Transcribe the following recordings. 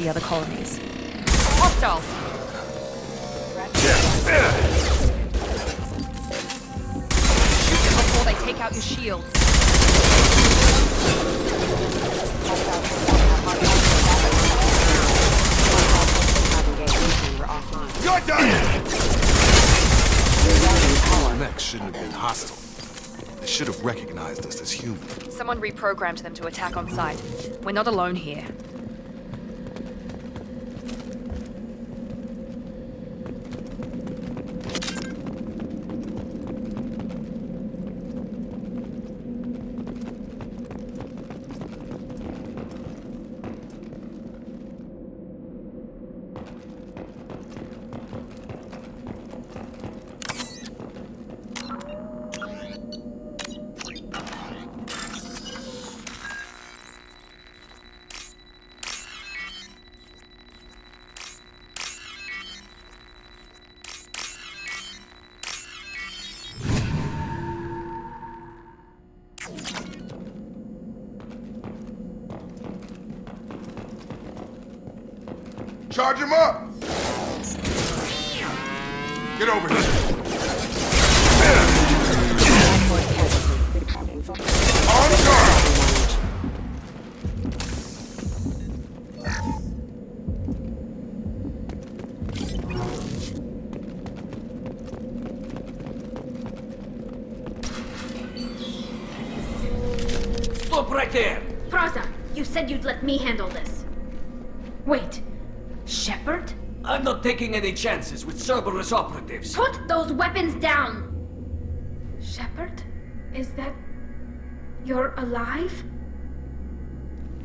the other colonies. Hostiles! Shoot them before they take out your shields. You're done! Our next shouldn't have been hostile. They should have recognized us as human. Someone reprogrammed them to attack on sight. We're not alone here. Charge him up! Get over here! On guard! Stop right there! Praza, you said you'd let me handle this. Wait, Shepard? I'm not taking any chances with Cerberus operatives. Put those weapons down! Shepard? Is that... you're alive?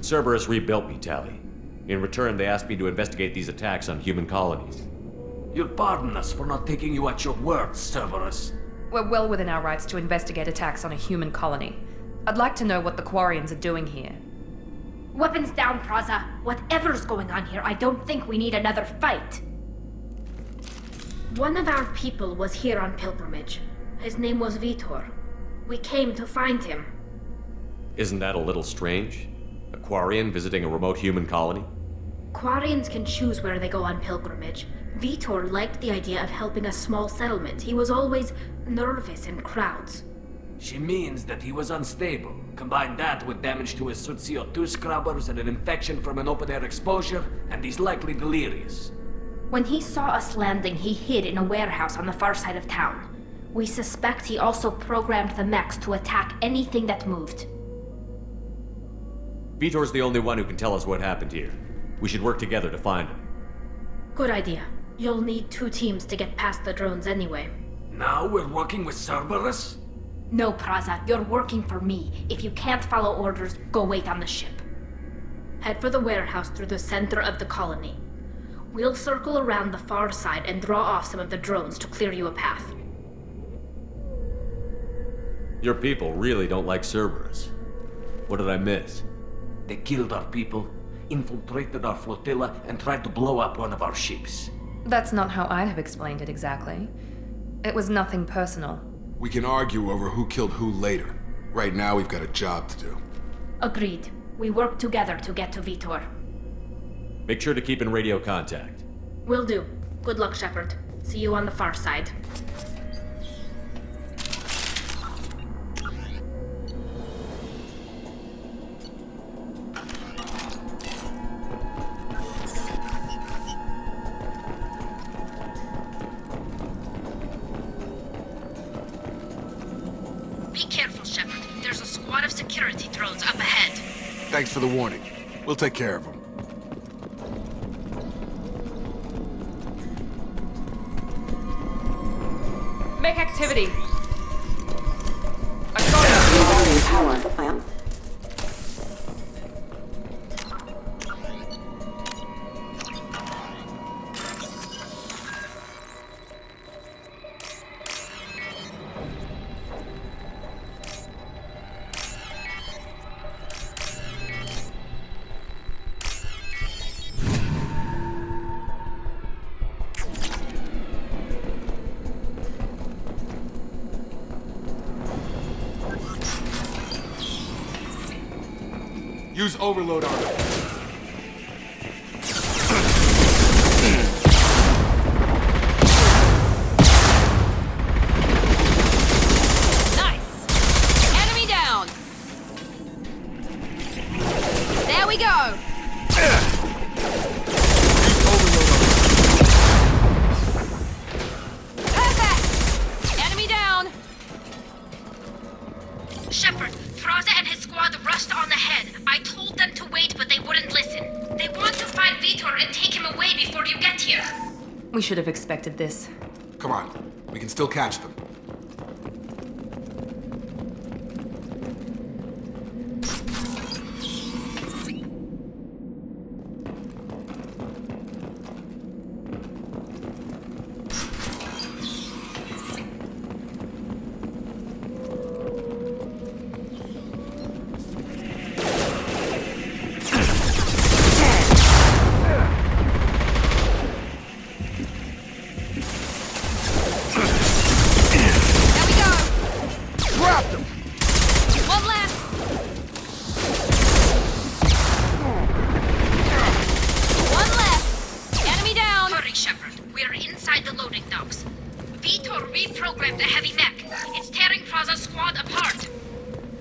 Cerberus rebuilt me, Tali. In return, they asked me to investigate these attacks on human colonies. You'll pardon us for not taking you at your word, Cerberus. We're well within our rights to investigate attacks on a human colony. I'd like to know what the Quarians are doing here. Weapons down, Praza. Whatever's going on here, I don't think we need another fight. One of our people was here on pilgrimage. His name was Vitor. We came to find him. Isn't that a little strange? A Quarian visiting a remote human colony? Quarians can choose where they go on pilgrimage. Vitor liked the idea of helping a small settlement. He was always nervous in crowds. She means that he was unstable. Combine that with damage to his CO2 scrubbers and an infection from an open-air exposure, and he's likely delirious. When he saw us landing, he hid in a warehouse on the far side of town. We suspect he also programmed the mechs to attack anything that moved. Vitor's the only one who can tell us what happened here. We should work together to find him. Good idea. You'll need 2 teams to get past the drones anyway. Now we're working with Cerberus? No, Praza, you're working for me. If you can't follow orders, go wait on the ship. Head for the warehouse through the center of the colony. We'll circle around the far side and draw off some of the drones to clear you a path. Your people really don't like Cerberus. What did I miss? They killed our people, infiltrated our flotilla, and tried to blow up one of our ships. That's not how I'd have explained it exactly. It was nothing personal. We can argue over who killed who later. Right now, we've got a job to do. Agreed. We work together to get to Vitor. Make sure to keep in radio contact. Will do. Good luck, Shepard. See you on the far side. Be careful, Shepard. There's a squad of security drones up ahead. Thanks for the warning. We'll take care of them. Make activity! I got it! Power plant. Use overload on it. should have expected this. Come on, we can still catch them.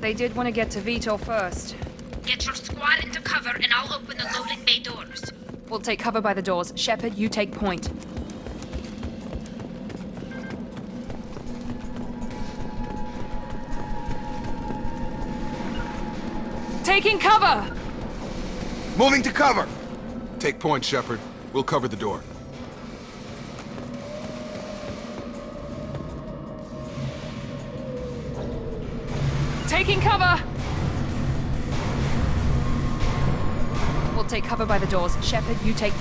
They did want to get to Vitor first. Get your squad into cover and I'll open the loading bay doors. We'll take cover by the doors. Shepard, you take point. Taking cover! Moving to cover! Take point, Shepard. We'll cover the door. Taking cover! We'll take cover by the doors. Shepard, you take...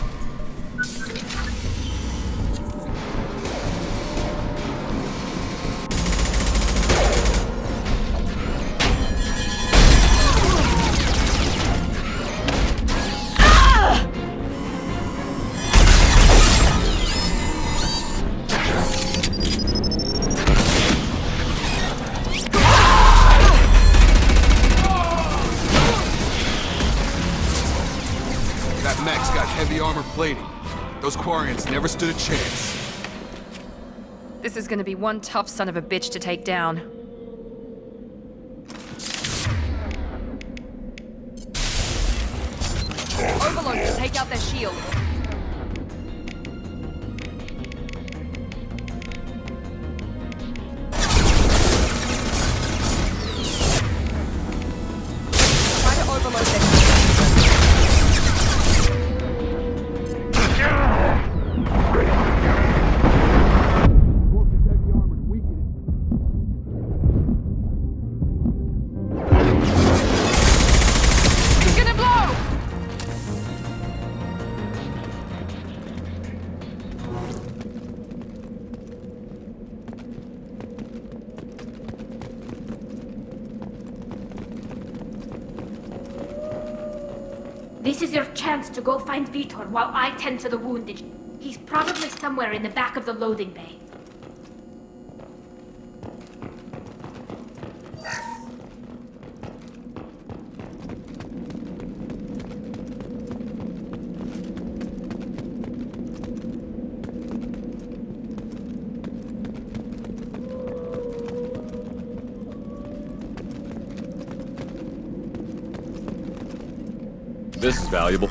That mech's got heavy armor plating. Those Quarians never stood a chance. This is gonna be one tough son of a bitch to take down. Overload to take out their shields. Try to overload their shields. This is your chance to go find Vitor while I tend to the wounded. He's probably somewhere in the back of the loading bay. This is valuable.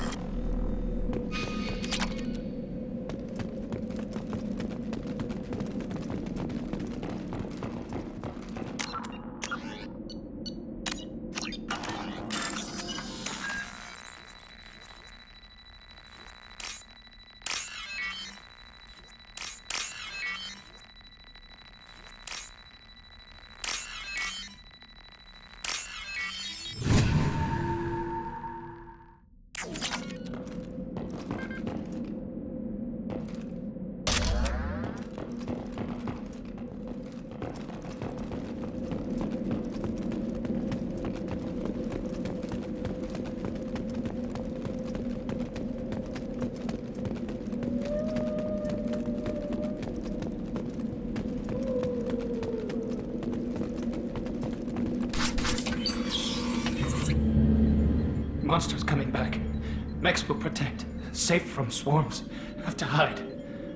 Monsters coming back. Mechs will protect. Safe from swarms. Have to hide.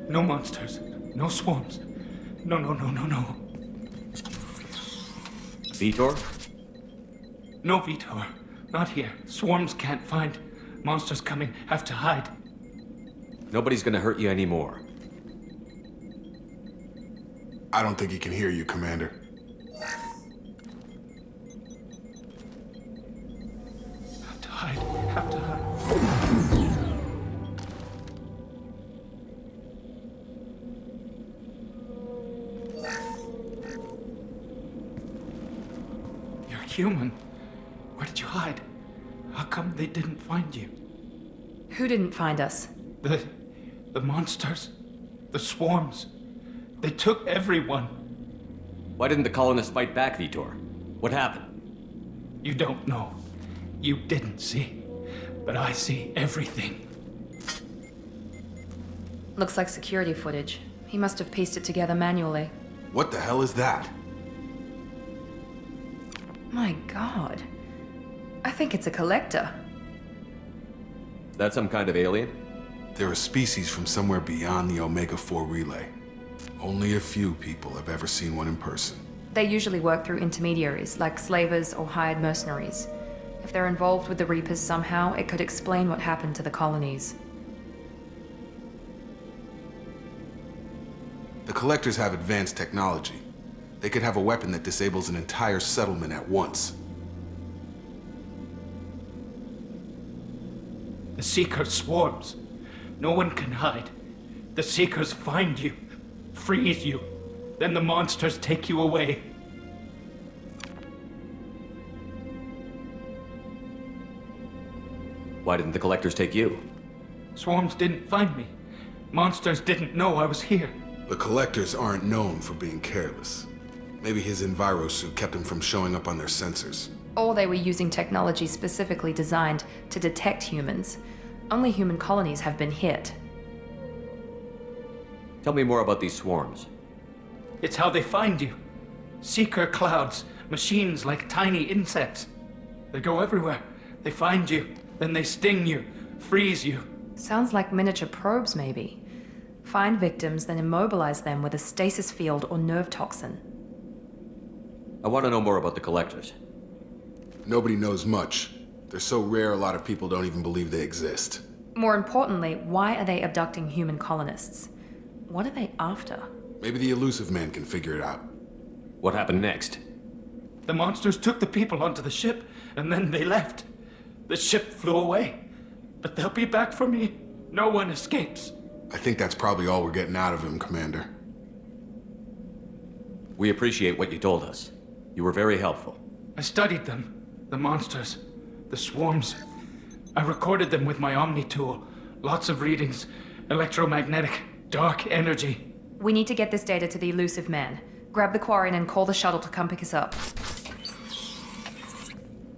No monsters. No swarms. No. Vitor? No Vitor. Not here. Swarms can't find. Monsters coming. Have to hide. Nobody's gonna hurt you anymore. I don't think he can hear you, Commander. Have to hide. human. Where did you hide? How come they didn't find you? Who didn't find us? The monsters. The swarms. They took everyone. Why didn't the colonists fight back, Vitor? What happened? You don't know. You didn't see. But I see everything. Looks like security footage. He must have pieced it together manually. What the hell is that? My god. I think it's a collector. Is that some kind of alien? They're a species from somewhere beyond the Omega-4 relay. Only a few people have ever seen one in person. They usually work through intermediaries, like slavers or hired mercenaries. If they're involved with the Reapers somehow, it could explain what happened to the colonies. The Collectors have advanced technology. They could have a weapon that disables an entire settlement at once. The Seekers swarms. No one can hide. The Seekers find you, freeze you. Then the monsters take you away. Why didn't the Collectors take you? Swarms didn't find me. Monsters didn't know I was here. The Collectors aren't known for being careless. Maybe his Enviro suit kept him from showing up on their sensors. Or they were using technology specifically designed to detect humans. Only human colonies have been hit. Tell me more about these swarms. It's how they find you. Seeker clouds, machines like tiny insects. They go everywhere. They find you, then they sting you, freeze you. Sounds like miniature probes, maybe. Find victims, then immobilize them with a stasis field or nerve toxin. I want to know more about the Collectors. Nobody knows much. They're so rare, a lot of people don't even believe they exist. More importantly, why are they abducting human colonists? What are they after? Maybe the Elusive Man can figure it out. What happened next? The monsters took the people onto the ship, and then they left. The ship flew away. But they'll be back for me. No one escapes. I think that's probably all we're getting out of him, Commander. We appreciate what you told us. You were very helpful. I studied them. The monsters. The swarms. I recorded them with my Omni tool. Lots of readings. Electromagnetic. Dark energy. We need to get this data to the Elusive Man. Grab the Quarian and call the shuttle to come pick us up.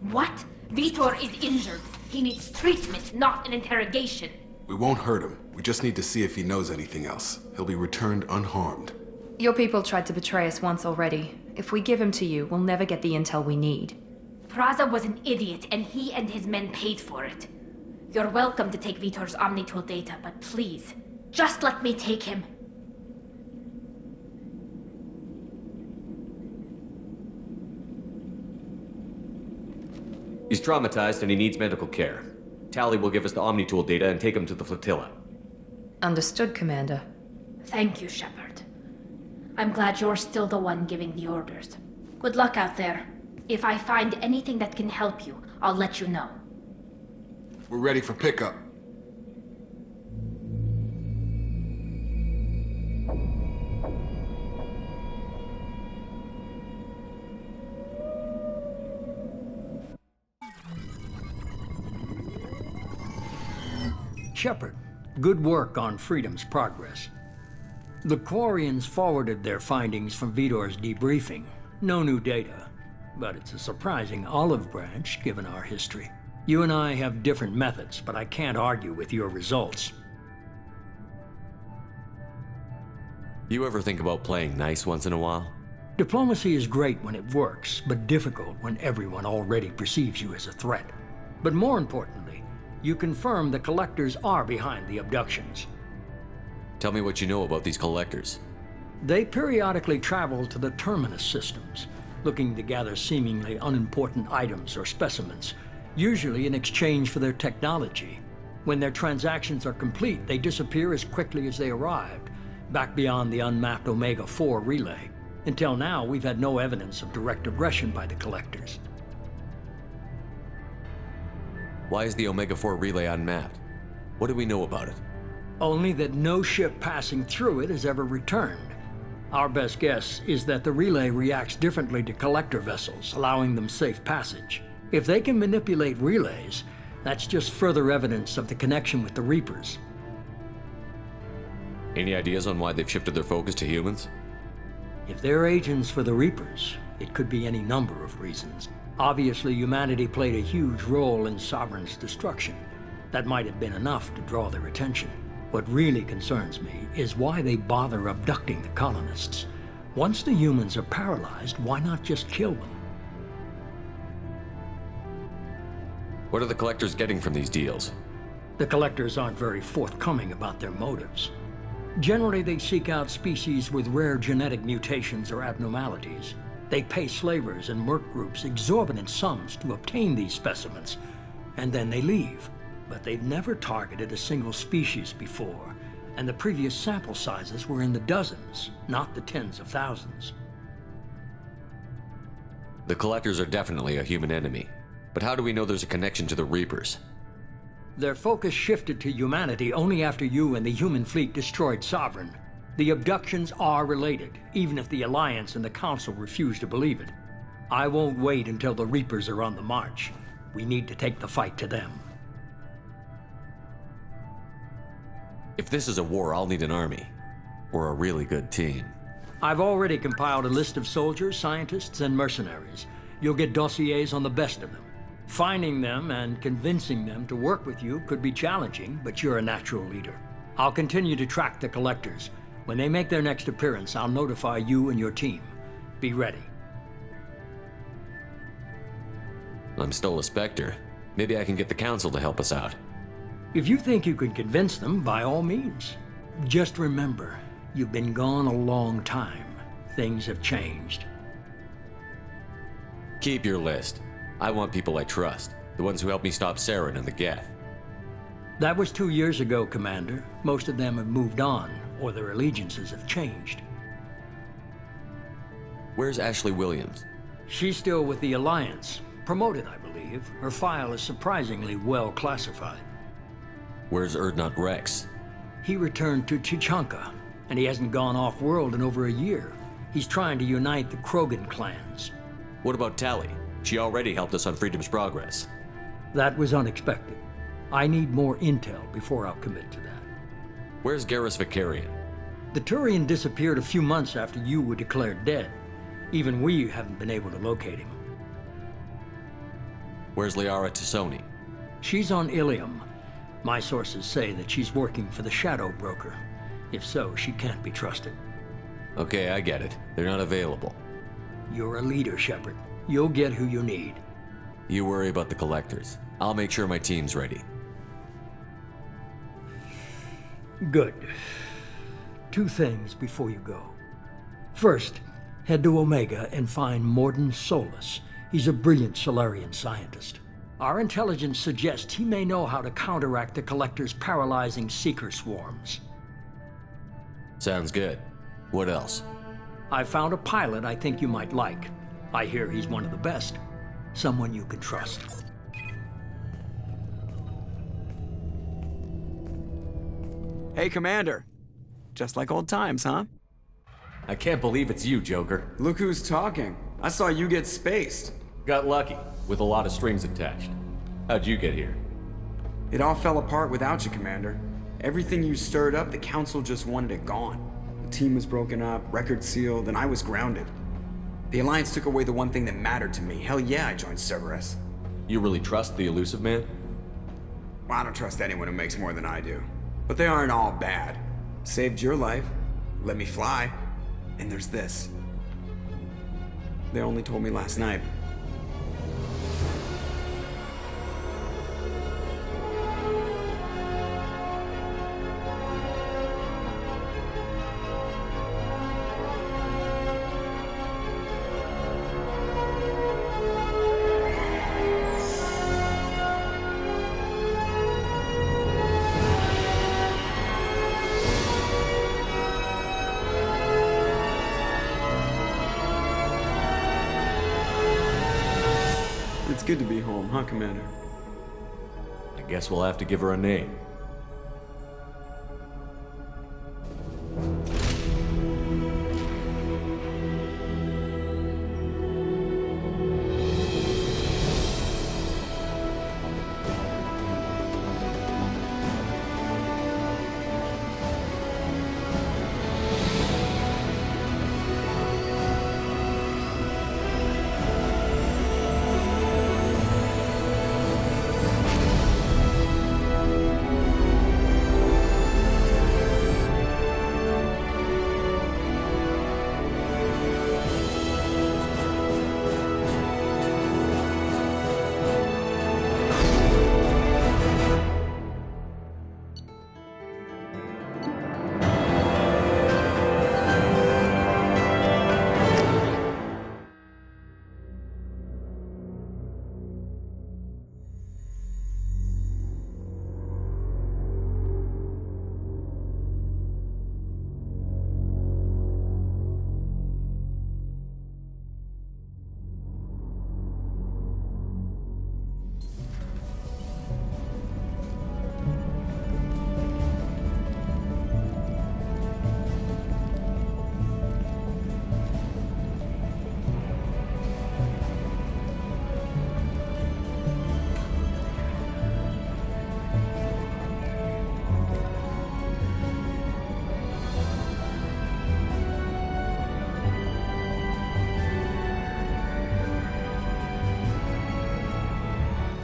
What? Vitor is injured. He needs treatment, not an interrogation. We won't hurt him. We just need to see if he knows anything else. He'll be returned unharmed. Your people tried to betray us once already. If we give him to you, we'll never get the intel we need. Praza was an idiot, and he and his men paid for it. You're welcome to take Vitor's Omnitool data, but please, just let me take him. He's traumatized and he needs medical care. Tali will give us the Omnitool data and take him to the flotilla. Understood, Commander. Thank you, Shepard. I'm glad you're still the one giving the orders. Good luck out there. If I find anything that can help you, I'll let you know. We're ready for pickup. Shepard, good work on Freedom's progress. The Quarians forwarded their findings from Vitor's debriefing. No new data, but it's a surprising olive branch given our history. You and I have different methods, but I can't argue with your results. You ever think about playing nice once in a while? Diplomacy is great when it works, but difficult when everyone already perceives you as a threat. But more importantly, you confirm the Collectors are behind the abductions. Tell me what you know about these Collectors. They periodically travel to the Terminus systems, looking to gather seemingly unimportant items or specimens, usually in exchange for their technology. When their transactions are complete, they disappear as quickly as they arrived, back beyond the unmapped Omega-4 relay. Until now, we've had no evidence of direct aggression by the Collectors. Why is the Omega-4 relay unmapped? What do we know about it? Only that no ship passing through it has ever returned. Our best guess is that the relay reacts differently to collector vessels, allowing them safe passage. If they can manipulate relays, that's just further evidence of the connection with the Reapers. Any ideas on why they've shifted their focus to humans? If they're agents for the Reapers, it could be any number of reasons. Obviously, humanity played a huge role in Sovereign's destruction. That might have been enough to draw their attention. What really concerns me is why they bother abducting the colonists. Once the humans are paralyzed, why not just kill them? What are the collectors getting from these deals? The collectors aren't very forthcoming about their motives. Generally, they seek out species with rare genetic mutations or abnormalities. They pay slavers and merc groups exorbitant sums to obtain these specimens, and then they leave. But they've never targeted a single species before, and the previous sample sizes were in the dozens, not the tens of thousands. The collectors are definitely a human enemy, but how do we know there's a connection to the Reapers? Their focus shifted to humanity only after you and the human fleet destroyed Sovereign. The abductions are related, even if the Alliance and the Council refuse to believe it. I won't wait until the Reapers are on the march. We need to take the fight to them. If this is a war, I'll need an army. Or a really good team. I've already compiled a list of soldiers, scientists, and mercenaries. You'll get dossiers on the best of them. Finding them and convincing them to work with you could be challenging, but you're a natural leader. I'll continue to track the collectors. When they make their next appearance, I'll notify you and your team. Be ready. I'm still a Spectre. Maybe I can get the Council to help us out. If you think you can convince them, by all means. Just remember, you've been gone a long time. Things have changed. Keep your list. I want people I trust. The ones who helped me stop Saren and the Geth. That was 2 years ago, Commander. Most of them have moved on, or their allegiances have changed. Where's Ashley Williams? She's still with the Alliance. Promoted, I believe. Her file is surprisingly well classified. Where's Erdnot Rex? He returned to Tuchanka, and he hasn't gone off-world in over a year. He's trying to unite the Krogan clans. What about Tali? She already helped us on Freedom's Progress. That was unexpected. I need more intel before I'll commit to that. Where's Garrus Vakarian? The Turian disappeared a few months after you were declared dead. Even we haven't been able to locate him. Where's Liara Tassoni? She's on Ilium. My sources say that she's working for the Shadow Broker. If so, she can't be trusted. Okay, I get it. They're not available. You're a leader, Shepard. You'll get who you need. You worry about the collectors. I'll make sure my team's ready. Good. 2 things before you go. First, head to Omega and find Mordin Solus. He's a brilliant Solarian scientist. Our intelligence suggests he may know how to counteract the Collector's paralyzing Seeker swarms. Sounds good. What else? I found a pilot I think you might like. I hear he's one of the best. Someone you can trust. Hey, Commander. Just like old times, huh? I can't believe it's you, Joker. Look who's talking. I saw you get spaced. Got lucky, with a lot of strings attached. How'd you get here? It all fell apart without you, Commander. Everything you stirred up, the Council just wanted it gone. The team was broken up, record sealed, and I was grounded. The Alliance took away the one thing that mattered to me. Hell yeah, I joined Cerberus. You really trust the Illusive Man? Well, I don't trust anyone who makes more than I do. But they aren't all bad. Saved your life, let me fly, and there's this. They only told me last night. It's good to be home, huh, Commander? I guess we'll have to give her a name.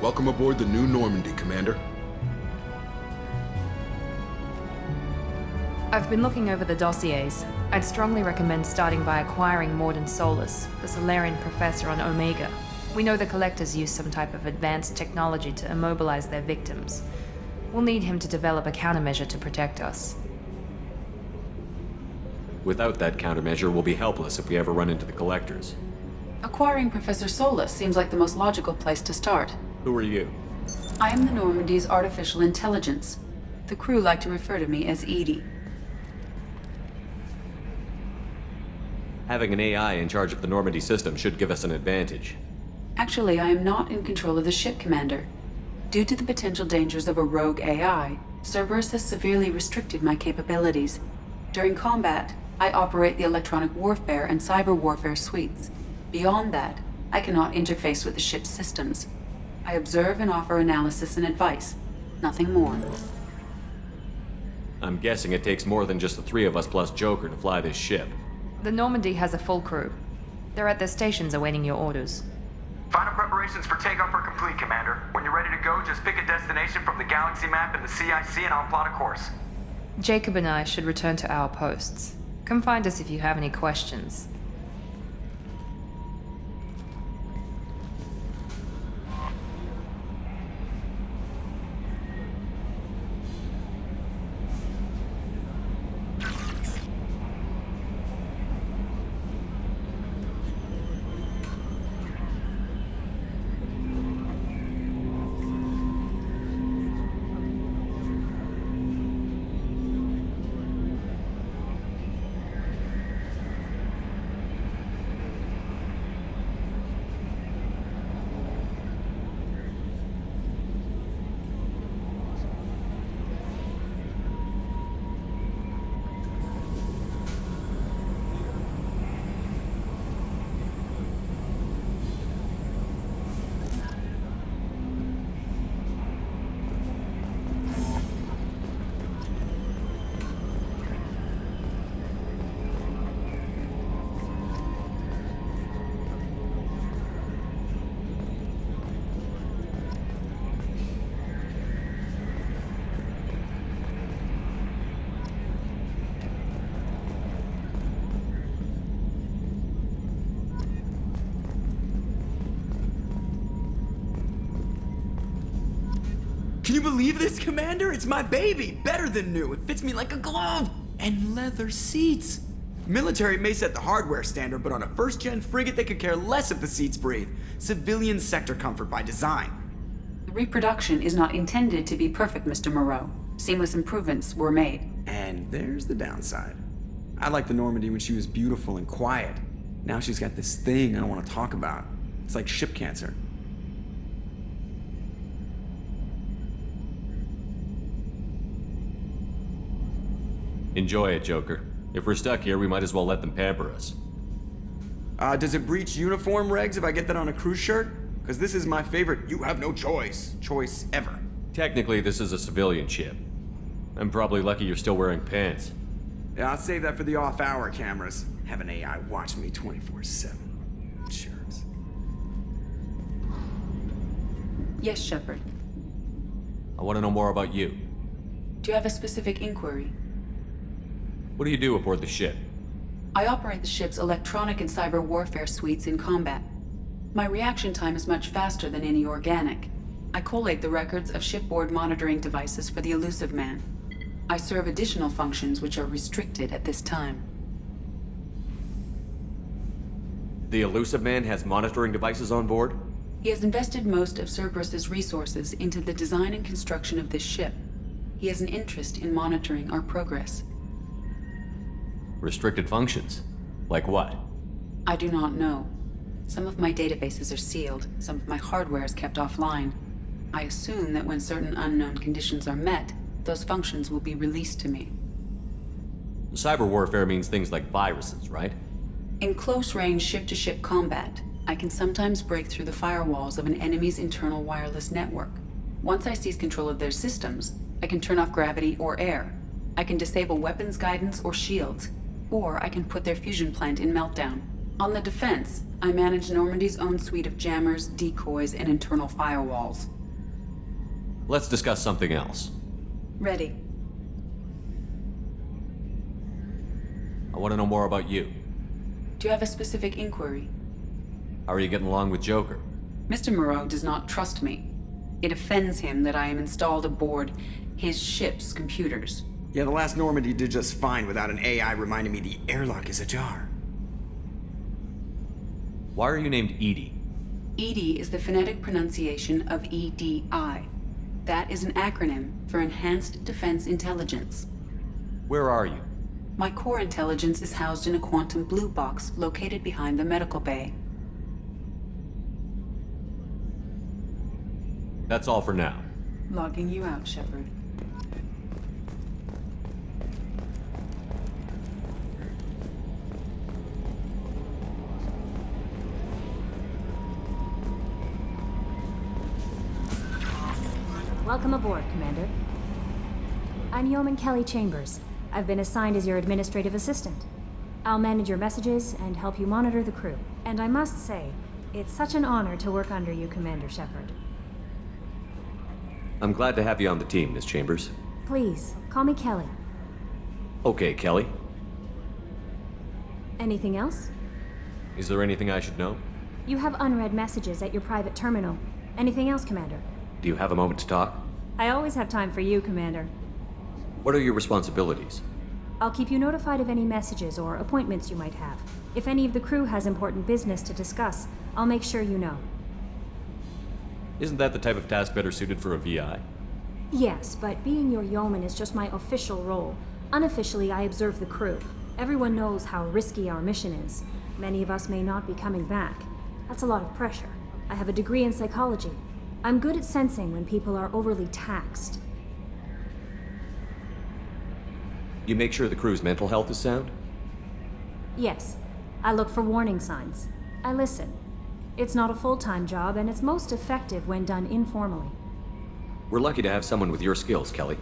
Welcome aboard the new Normandy, Commander. I've been looking over the dossiers. I'd strongly recommend starting by acquiring Mordin Solus, the Solarian professor on Omega. We know the Collectors use some type of advanced technology to immobilize their victims. We'll need him to develop a countermeasure to protect us. Without that countermeasure, we'll be helpless if we ever run into the Collectors. Acquiring Professor Solus seems like the most logical place to start. Who are you? I am the Normandy's artificial intelligence. The crew like to refer to me as Edie. Having an AI in charge of the Normandy system should give us an advantage. Actually, I am not in control of the ship, Commander. Due to the potential dangers of a rogue AI, Cerberus has severely restricted my capabilities. During combat, I operate the electronic warfare and cyber warfare suites. Beyond that, I cannot interface with the ship's systems. I observe and offer analysis and advice. Nothing more. I'm guessing it takes more than just the three of us plus Joker to fly this ship. The Normandy has a full crew. They're at their stations awaiting your orders. Final preparations for takeoff are complete, Commander. When you're ready to go, just pick a destination from the galaxy map in the CIC and I'll plot a course. Jacob and I should return to our posts. Come find us if you have any questions. Can you believe this, Commander? It's my baby! Better than new. It fits me like a glove! And leather seats! Military may set the hardware standard, but on a first-gen frigate, they could care less if the seats breathe. Civilian sector comfort by design. The reproduction is not intended to be perfect, Mr. Moreau. Seamless improvements were made. And there's the downside. I liked the Normandy when she was beautiful and quiet. Now she's got this thing I don't want to talk about. It's like ship cancer. Enjoy it, Joker. If we're stuck here, we might as well let them pamper us. Does it breach uniform regs if I get that on a cruise shirt? Because this is my favorite you have no choice ever. Technically, this is a civilian ship. I'm probably lucky you're still wearing pants. Yeah, I'll save that for the off-hour cameras. Have an AI watch me 24/7. Jerks. Yes, Shepard. I want to know more about you. Do you have a specific inquiry? What do you do aboard the ship? I operate the ship's electronic and cyber warfare suites in combat. My reaction time is much faster than any organic. I collate the records of shipboard monitoring devices for the Elusive Man. I serve additional functions which are restricted at this time. The Elusive Man has monitoring devices on board? He has invested most of Cerberus's resources into the design and construction of this ship. He has an interest in monitoring our progress. Restricted functions? Like what? I do not know. Some of my databases are sealed, some of my hardware is kept offline. I assume that when certain unknown conditions are met, those functions will be released to me. Cyber warfare means things like viruses, right? In close-range ship-to-ship combat, I can sometimes break through the firewalls of an enemy's internal wireless network. Once I seize control of their systems, I can turn off gravity or air. I can disable weapons guidance or shields, or I can put their fusion plant in meltdown. On the defense, I manage Normandy's own suite of jammers, decoys, and internal firewalls. Let's discuss something else. Ready. I want to know more about you. Do you have a specific inquiry? How are you getting along with Joker? Mr. Moreau does not trust me. It offends him that I am installed aboard his ship's computers. Yeah, the last Normandy did just fine without an AI reminding me the airlock is ajar. Why are you named Edie? EDI is the phonetic pronunciation of EDI. That is an acronym for Enhanced Defense Intelligence. Where are you? My core intelligence is housed in a quantum blue box located behind the medical bay. That's all for now. Logging you out, Shepard. Welcome aboard, Commander. I'm Yeoman Kelly Chambers. I've been assigned as your administrative assistant. I'll manage your messages and help you monitor the crew. And I must say, it's such an honor to work under you, Commander Shepard. I'm glad to have you on the team, Miss Chambers. Please, call me Kelly. Okay, Kelly. Anything else? Is there anything I should know? You have unread messages at your private terminal. Anything else, Commander? Do you have a moment to talk? I always have time for you, Commander. What are your responsibilities? I'll keep you notified of any messages or appointments you might have. If any of the crew has important business to discuss, I'll make sure you know. Isn't that the type of task better suited for a VI? Yes, but being your yeoman is just my official role. Unofficially, I observe the crew. Everyone knows how risky our mission is. Many of us may not be coming back. That's a lot of pressure. I have a degree in psychology. I'm good at sensing when people are overly taxed. You make sure the crew's mental health is sound? Yes, I look for warning signs. I listen. It's not a full-time job, and it's most effective when done informally. We're lucky to have someone with your skills, Kelly.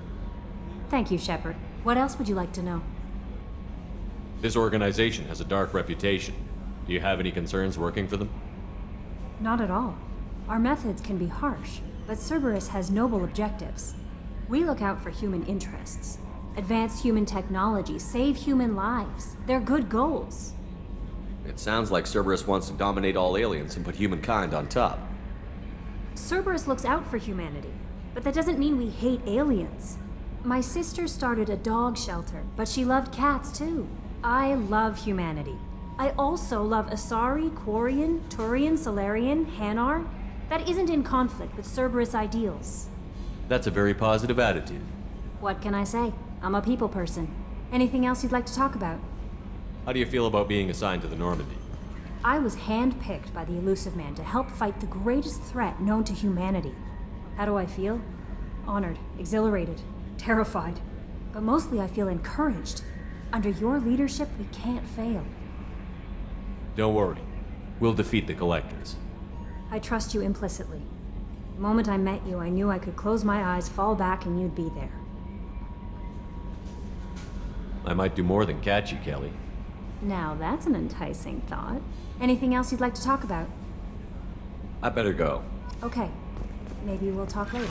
Thank you, Shepard. What else would you like to know? This organization has a dark reputation. Do you have any concerns working for them? Not at all. Our methods can be harsh, but Cerberus has noble objectives. We look out for human interests. Advance human technology, save human lives. They're good goals. It sounds like Cerberus wants to dominate all aliens and put humankind on top. Cerberus looks out for humanity, but that doesn't mean we hate aliens. My sister started a dog shelter, but she loved cats too. I love humanity. I also love Asari, Quarian, Turian, Solarian, Hanar. That isn't in conflict with Cerberus ideals. That's a very positive attitude. What can I say? I'm a people person. Anything else you'd like to talk about? How do you feel about being assigned to the Normandy? I was handpicked by the Illusive Man to help fight the greatest threat known to humanity. How do I feel? Honored, exhilarated, terrified. But mostly I feel encouraged. Under your leadership, we can't fail. Don't worry. We'll defeat the Collectors. I trust you implicitly. The moment I met you, I knew I could close my eyes, fall back, and you'd be there. I might do more than catch you, Kelly. Now that's an enticing thought. Anything else you'd like to talk about? I better go. Okay. Maybe we'll talk later.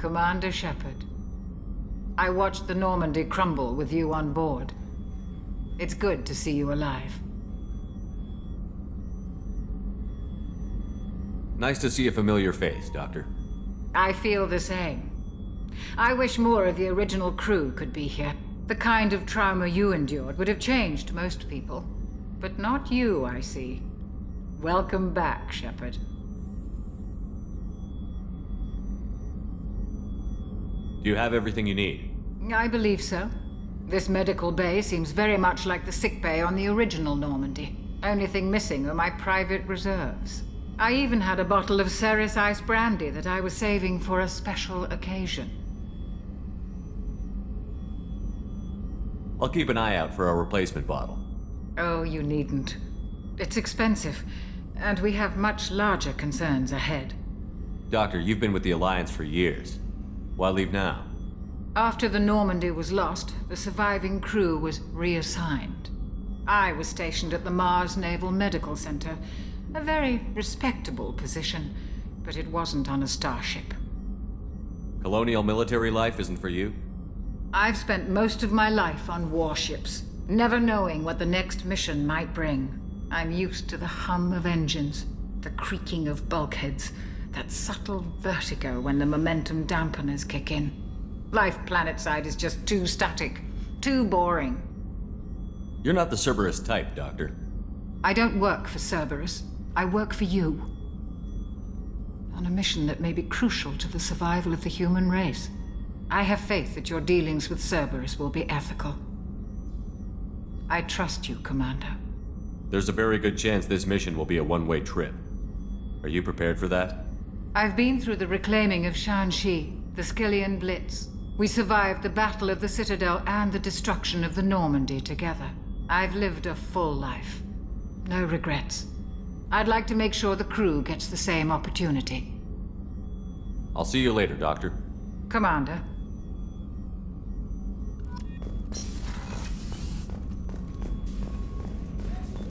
Commander Shepard. I watched the Normandy crumble with you on board. It's good to see you alive. Nice to see a familiar face, Doctor. I feel the same. I wish more of the original crew could be here. The kind of trauma you endured would have changed most people. But not you, I see. Welcome back, Shepard. Do you have everything you need? I believe so. This medical bay seems very much like the sick bay on the original Normandy. Only thing missing are my private reserves. I even had a bottle of Ceres Ice Brandy that I was saving for a special occasion. I'll keep an eye out for a replacement bottle. Oh, you needn't. It's expensive, and we have much larger concerns ahead. Doctor, you've been with the Alliance for years. Why leave now? After the Normandy was lost, the surviving crew was reassigned. I was stationed at the Mars Naval Medical Center, a very respectable position, but it wasn't on a starship. Colonial military life isn't for you? I've spent most of my life on warships, never knowing what the next mission might bring. I'm used to the hum of engines, the creaking of bulkheads, that subtle vertigo when the momentum dampeners kick in. Life planetside is just too static, too boring. You're not the Cerberus type, Doctor. I don't work for Cerberus. I work for you. On a mission that may be crucial to the survival of the human race. I have faith that your dealings with Cerberus will be ethical. I trust you, Commander. There's a very good chance this mission will be a one-way trip. Are you prepared for that? I've been through the reclaiming of Shanxi, the Skyllian Blitz. We survived the Battle of the Citadel and the destruction of the Normandy together. I've lived a full life. No regrets. I'd like to make sure the crew gets the same opportunity. I'll see you later, Doctor. Commander.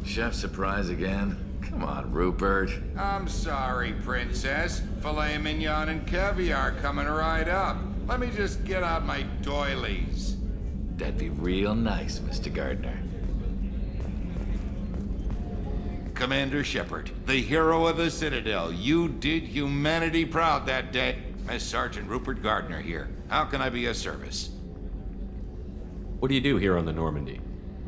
Chef surprise again? Come on, Rupert. I'm sorry, Princess. Filet mignon and caviar coming right up. Let me just get out my doilies. That'd be real nice, Mr. Gardner. Commander Shepard, the hero of the Citadel. You did humanity proud that day. As Sergeant Rupert Gardner here. How can I be of service? What do you do here on the Normandy?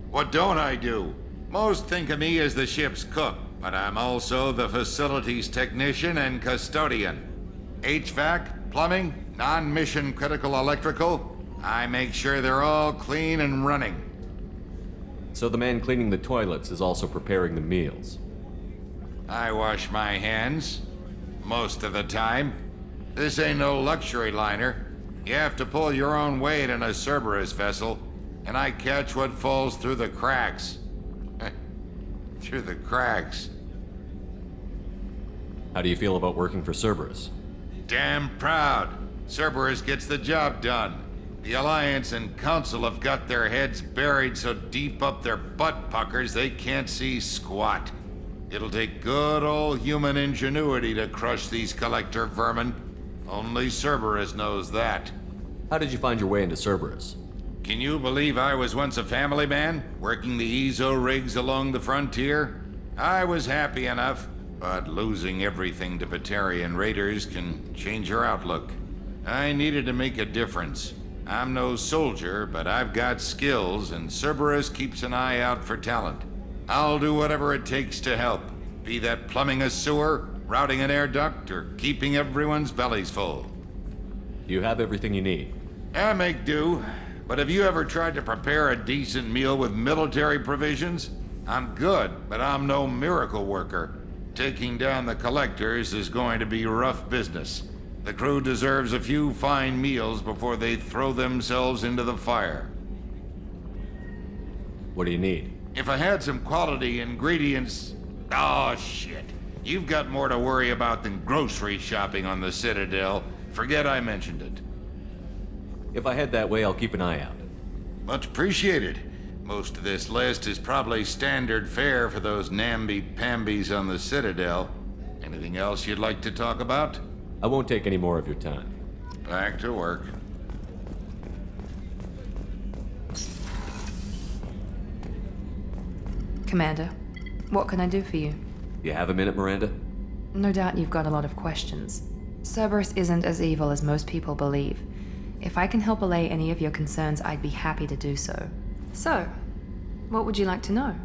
What don't I do? Most think of me as the ship's cook, but I'm also the facilities technician and custodian. HVAC, plumbing, non-mission critical electrical. I make sure they're all clean and running. So the man cleaning the toilets is also preparing the meals. I wash my hands. Most of the time. This ain't no luxury liner. You have to pull your own weight in a Cerberus vessel, and I catch what falls through the cracks. Through the cracks. How do you feel about working for Cerberus? Damn proud. Cerberus gets the job done. The Alliance and Council have got their heads buried so deep up their butt puckers they can't see squat. It'll take good old human ingenuity to crush these collector vermin. Only Cerberus knows that. How did you find your way into Cerberus? Can you believe I was once a family man, working the EZO rigs along the frontier? I was happy enough, but losing everything to Batarian raiders can change your outlook. I needed to make a difference. I'm no soldier, but I've got skills, and Cerberus keeps an eye out for talent. I'll do whatever it takes to help, be that plumbing a sewer, routing an air duct, or keeping everyone's bellies full. You have everything you need. I make do. But have you ever tried to prepare a decent meal with military provisions? I'm good, but I'm no miracle worker. Taking down the collectors is going to be rough business. The crew deserves a few fine meals before they throw themselves into the fire. What do you need? If I had some quality ingredients... Oh, shit. You've got more to worry about than grocery shopping on the Citadel. Forget I mentioned it. If I head that way, I'll keep an eye out. Much appreciated. Most of this list is probably standard fare for those namby-pambies on the Citadel. Anything else you'd like to talk about? I won't take any more of your time. Back to work. Commander, what can I do for you? You have a minute, Miranda? No doubt you've got a lot of questions. Cerberus isn't as evil as most people believe. If I can help allay any of your concerns, I'd be happy to do so. So, what would you like to know?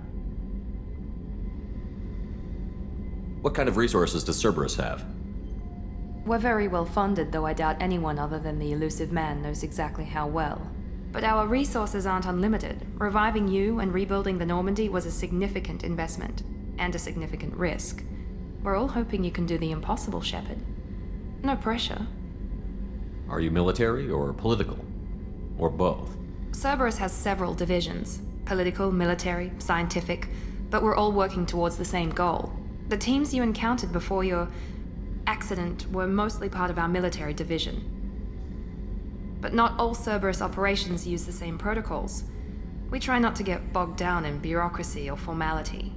What kind of resources does Cerberus have? We're very well funded, though I doubt anyone other than the elusive man knows exactly how well. But our resources aren't unlimited. Reviving you and rebuilding the Normandy was a significant investment, and a significant risk. We're all hoping you can do the impossible, Shepard. No pressure. Are you military or political? Or both? Cerberus has several divisions. Political, military, scientific, but we're all working towards the same goal. The teams you encountered before your accident were mostly part of our military division. But not all Cerberus operations use the same protocols. We try not to get bogged down in bureaucracy or formality.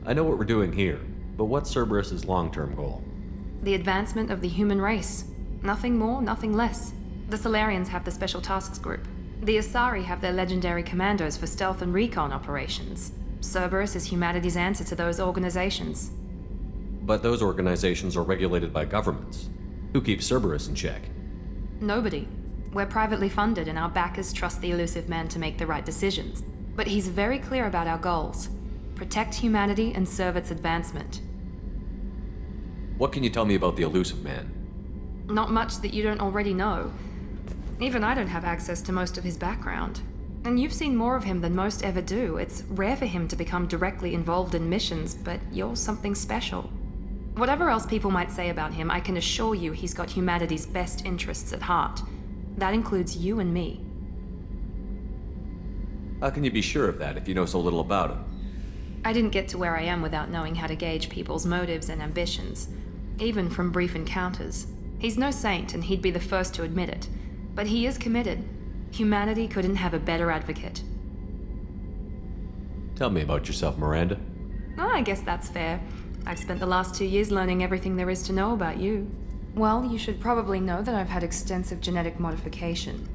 I know what we're doing here, but what's Cerberus's long-term goal? The advancement of the human race. Nothing more, nothing less. The Solarians have the Special Tasks Group. The Asari have their legendary commandos for stealth and recon operations. Cerberus is humanity's answer to those organizations. But those organizations are regulated by governments. Who keeps Cerberus in check? Nobody. We're privately funded and our backers trust the elusive man to make the right decisions. But he's very clear about our goals. Protect humanity and serve its advancement. What can you tell me about the elusive man? Not much that you don't already know. Even I don't have access to most of his background. And you've seen more of him than most ever do. It's rare for him to become directly involved in missions, but you're something special. Whatever else people might say about him, I can assure you he's got humanity's best interests at heart. That includes you and me. How can you be sure of that if you know so little about him? I didn't get to where I am without knowing how to gauge people's motives and ambitions, even from brief encounters. He's no saint, and he'd be the first to admit it. But he is committed. Humanity couldn't have a better advocate. Tell me about yourself, Miranda. Oh, I guess that's fair. I've spent the last 2 years learning everything there is to know about you. Well, you should probably know that I've had extensive genetic modification.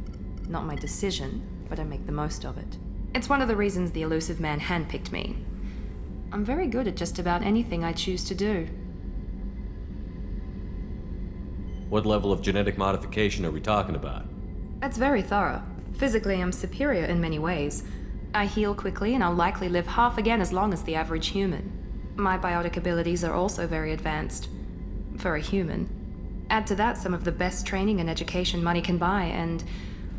Not my decision, but I make the most of it. It's one of the reasons the elusive man handpicked me. I'm very good at just about anything I choose to do. What level of genetic modification are we talking about? That's very thorough. Physically, I'm superior in many ways. I heal quickly, and I'll likely live half again as long as the average human. My biotic abilities are also very advanced. For a human. Add to that some of the best training and education money can buy, and,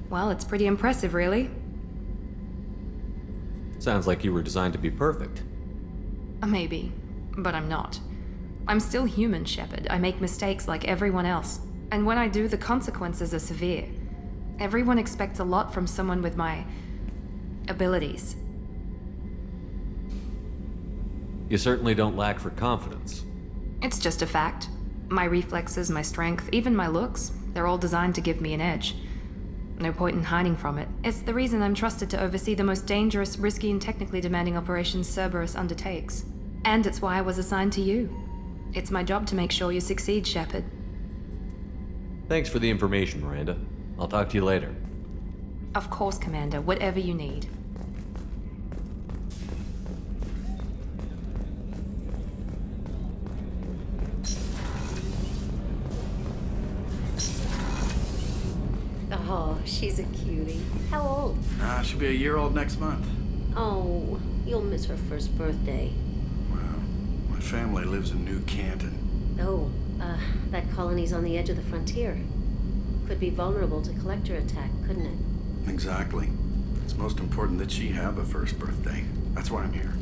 well, it's pretty impressive, really. Sounds like you were designed to be perfect. Maybe, but I'm not. I'm still human, Shepard. I make mistakes like everyone else. And when I do, the consequences are severe. Everyone expects a lot from someone with my abilities. You certainly don't lack for confidence. It's just a fact. My reflexes, my strength, even my looks, they're all designed to give me an edge. No point in hiding from it. It's the reason I'm trusted to oversee the most dangerous, risky, and technically demanding operations Cerberus undertakes. And it's why I was assigned to you. It's my job to make sure you succeed, Shepard. Thanks for the information, Miranda. I'll talk to you later. Of course, Commander. Whatever you need. Oh, she's a cutie. How old? She'll be a year old next month. Oh, you'll miss her first birthday. Well, my family lives in New Canton. Oh, that colony's on the edge of the frontier. Could be vulnerable to collector attack, couldn't it? Exactly. It's most important that she have a first birthday. That's why I'm here.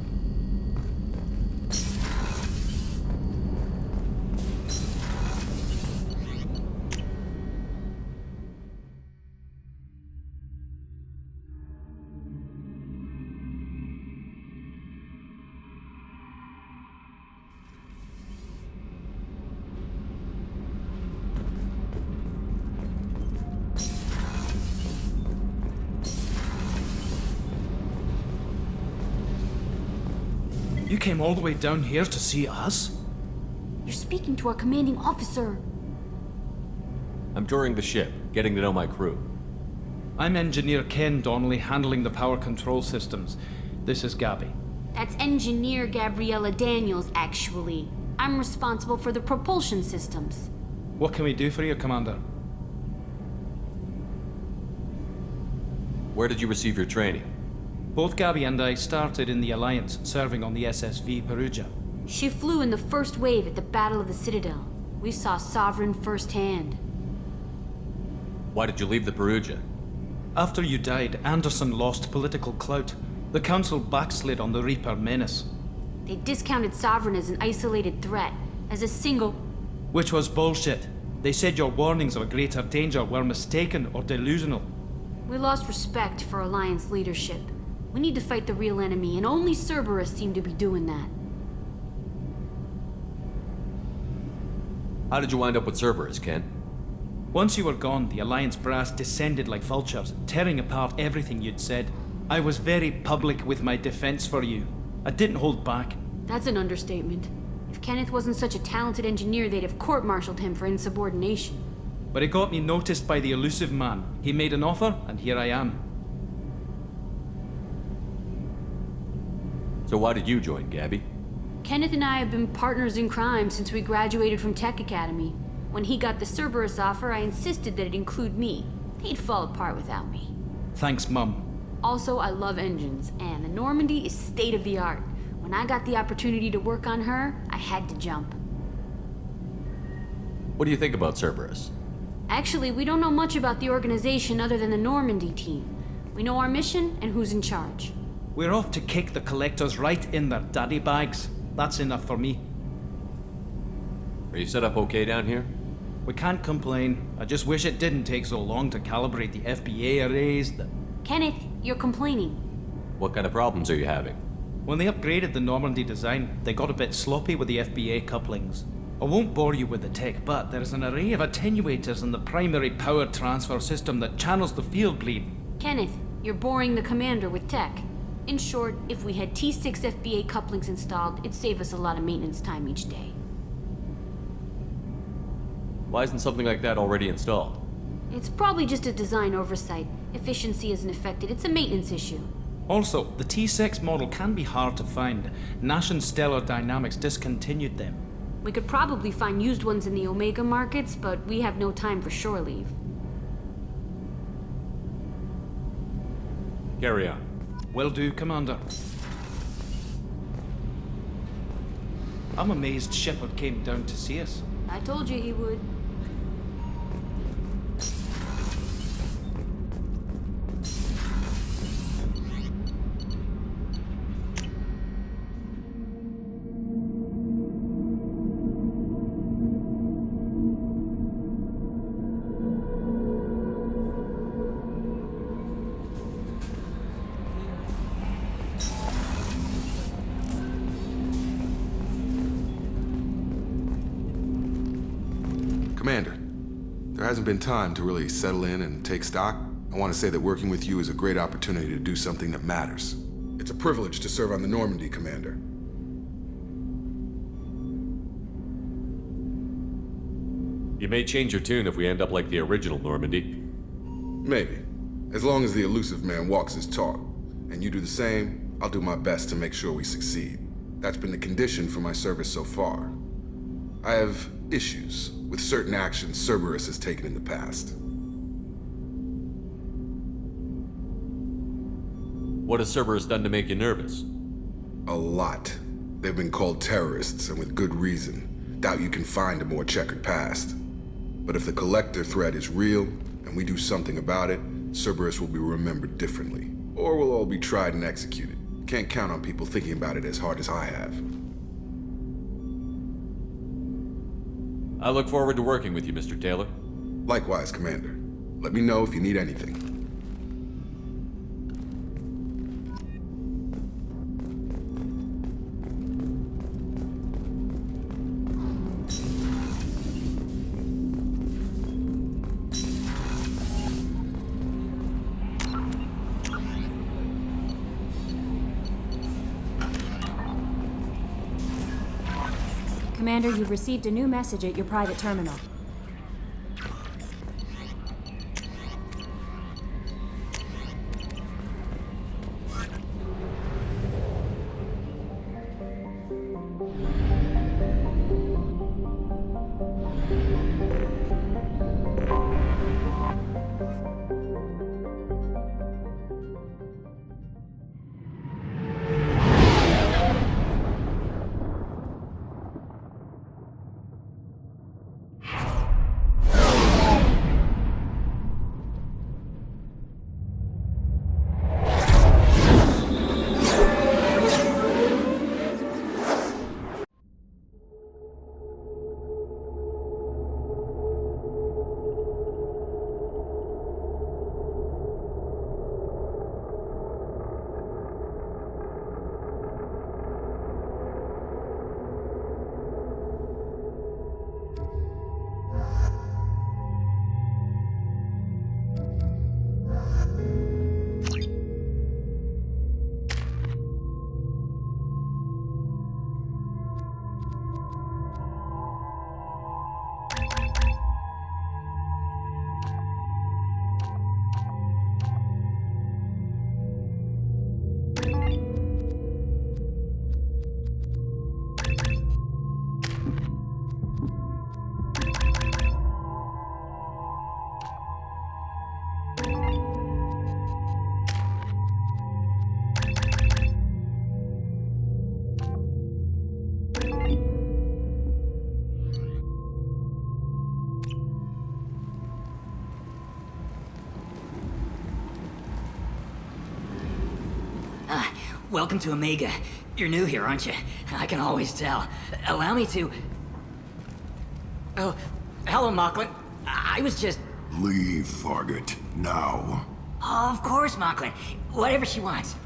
You came all the way down here to see us? You're speaking to our commanding officer. I'm touring the ship, getting to know my crew. I'm Engineer Ken Donnelly, handling the power control systems. This is Gabby. That's Engineer Gabriella Daniels, actually. I'm responsible for the propulsion systems. What can we do for you, Commander? Where did you receive your training? Both Gabby and I started in the Alliance, serving on the SSV Perugia. She flew in the first wave at the Battle of the Citadel. We saw Sovereign firsthand. Why did you leave the Perugia? After you died, Anderson lost political clout. The Council backslid on the Reaper menace. They discounted Sovereign as an isolated threat, as a single... Which was bullshit. They said your warnings of a greater danger were mistaken or delusional. We lost respect for Alliance leadership. We need to fight the real enemy, and only Cerberus seemed to be doing that. How did you wind up with Cerberus, Ken? Once you were gone, the Alliance brass descended like vultures, tearing apart everything you'd said. I was very public with my defense for you. I didn't hold back. That's an understatement. If Kenneth wasn't such a talented engineer, they'd have court-martialed him for insubordination. But it got me noticed by the elusive man. He made an offer, and here I am. So why did you join, Gabby? Kenneth and I have been partners in crime since we graduated from Tech Academy. When he got the Cerberus offer, I insisted that it include me. He'd fall apart without me. Thanks, Mum. Also, I love engines, and the Normandy is state-of-the-art. When I got the opportunity to work on her, I had to jump. What do you think about Cerberus? Actually, we don't know much about the organization other than the Normandy team. We know our mission and who's in charge. We're off to kick the Collectors right in their daddy bags. That's enough for me. Are you set up okay down here? We can't complain. I just wish it didn't take so long to calibrate the FBA arrays. Kenneth, you're complaining. What kind of problems are you having? When they upgraded the Normandy design, they got a bit sloppy with the FBA couplings. I won't bore you with the tech, but there's an array of attenuators in the primary power transfer system that channels the field bleed. Kenneth, you're boring the commander with tech. In short, if we had T6 FBA couplings installed, it'd save us a lot of maintenance time each day. Why isn't something like that already installed? It's probably just a design oversight. Efficiency isn't affected, it's a maintenance issue. Also, the T6 model can be hard to find. Nash and Stellar Dynamics discontinued them. We could probably find used ones in the Omega markets, but we have no time for shore leave. Carry on. Will do, Commander. I'm amazed Shepard came down to see us. I told you he would. Commander, there hasn't been time to really settle in and take stock. I want to say that working with you is a great opportunity to do something that matters. It's a privilege to serve on the Normandy, Commander. You may change your tune if we end up like the original Normandy. Maybe. As long as the elusive man walks his talk, and you do the same, I'll do my best to make sure we succeed. That's been the condition for my service so far. I have issues with certain actions Cerberus has taken in the past. What has Cerberus done to make you nervous? A lot. They've been called terrorists, and with good reason. Doubt you can find a more checkered past. But if the Collector threat is real, and we do something about it, Cerberus will be remembered differently. Or we'll all be tried and executed. Can't count on people thinking about it as hard as I have. I look forward to working with you, Mr. Taylor. Likewise, Commander. Let me know if you need anything. Commander, you've received a new message at your private terminal. Welcome to Omega. You're new here, aren't you? I can always tell. Allow me to... Oh, hello, Mocklin. I was just... Leave, Fargate. Now. Oh, of course, Mocklin. Whatever she wants.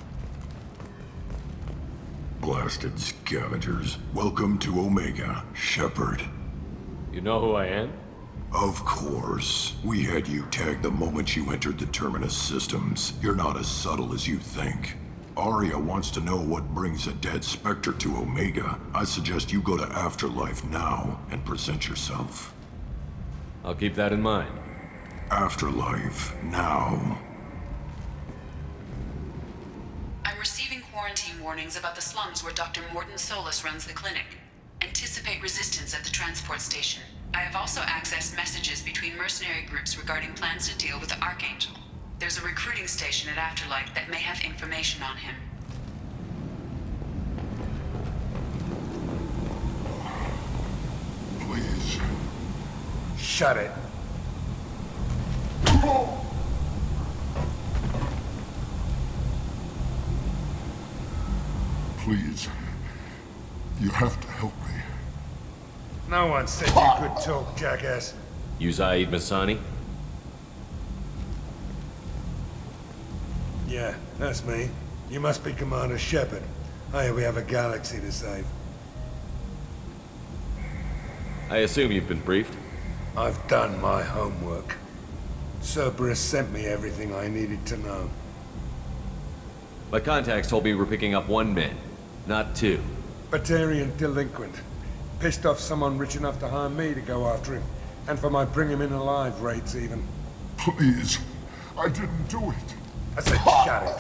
Blasted scavengers. Welcome to Omega, Shepard. You know who I am? Of course. We had you tagged the moment you entered the Terminus systems. You're not as subtle as you think. Arya wants to know what brings a dead Spectre to Omega. I suggest you go to Afterlife now and present yourself. I'll keep that in mind. Afterlife, now. I'm receiving quarantine warnings about the slums where Dr. Morton Solus runs the clinic. Anticipate resistance at the transport station. I have also accessed messages between mercenary groups regarding plans to deal with the Archangel. There's a recruiting station at Afterlife that may have information on him. Please. Shut it. Please. You have to help me. No one said you could talk, jackass. You Zaid Masani? Yeah, that's me. You must be Commander Shepard. Hey, we have a galaxy to save. I assume you've been briefed? I've done my homework. Cerberus sent me everything I needed to know. My contacts told me we're picking up one man, not two. Batarian delinquent. Pissed off someone rich enough to hire me to go after him. And for my bring him in alive rates even. Please. I didn't do it. I said shut it.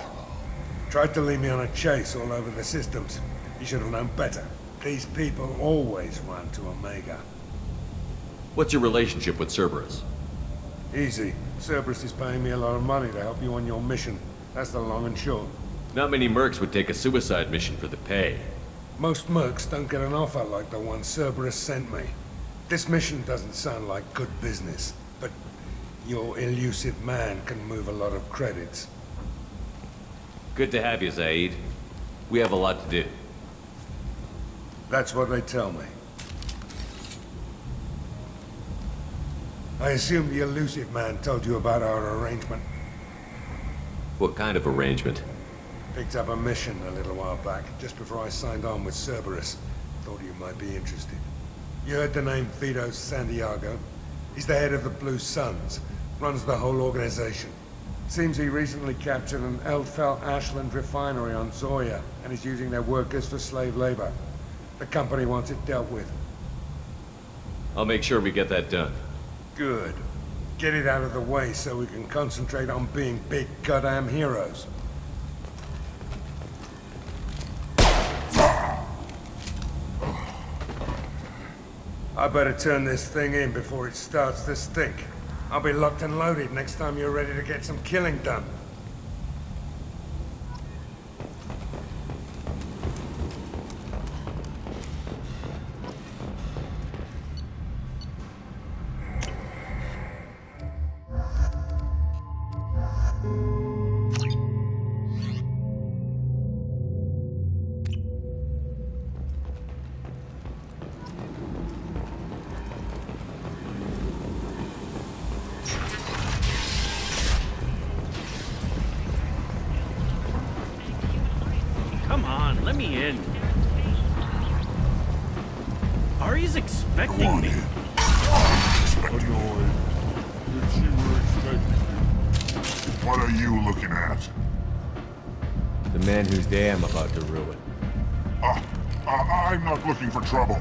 Tried to lead me on a chase all over the systems. You should have known better. These people always run to Omega. What's your relationship with Cerberus? Easy. Cerberus is paying me a lot of money to help you on your mission. That's the long and short. Not many mercs would take a suicide mission for the pay. Most mercs don't get an offer like the one Cerberus sent me. This mission doesn't sound like good business, but your elusive man can move a lot of credits. Good to have you, Zaid. We have a lot to do. That's what they tell me. I assume the elusive man told you about our arrangement. What kind of arrangement? Picked up a mission a little while back, just before I signed on with Cerberus. Thought you might be interested. You heard the name Vito Santiago? He's the head of the Blue Suns, runs the whole organization. Seems he recently captured an Eldfell Ashland refinery on Zoya, and is using their workers for slave labor. The company wants it dealt with. I'll make sure we get that done. Good. Get it out of the way so we can concentrate on being big goddamn heroes. I better turn this thing in before it starts to stink. I'll be locked and loaded next time you're ready to get some killing done. Come on, let me in. Ari's expecting me. What are you looking at? The man whose day I'm about to ruin. I'm not looking for trouble.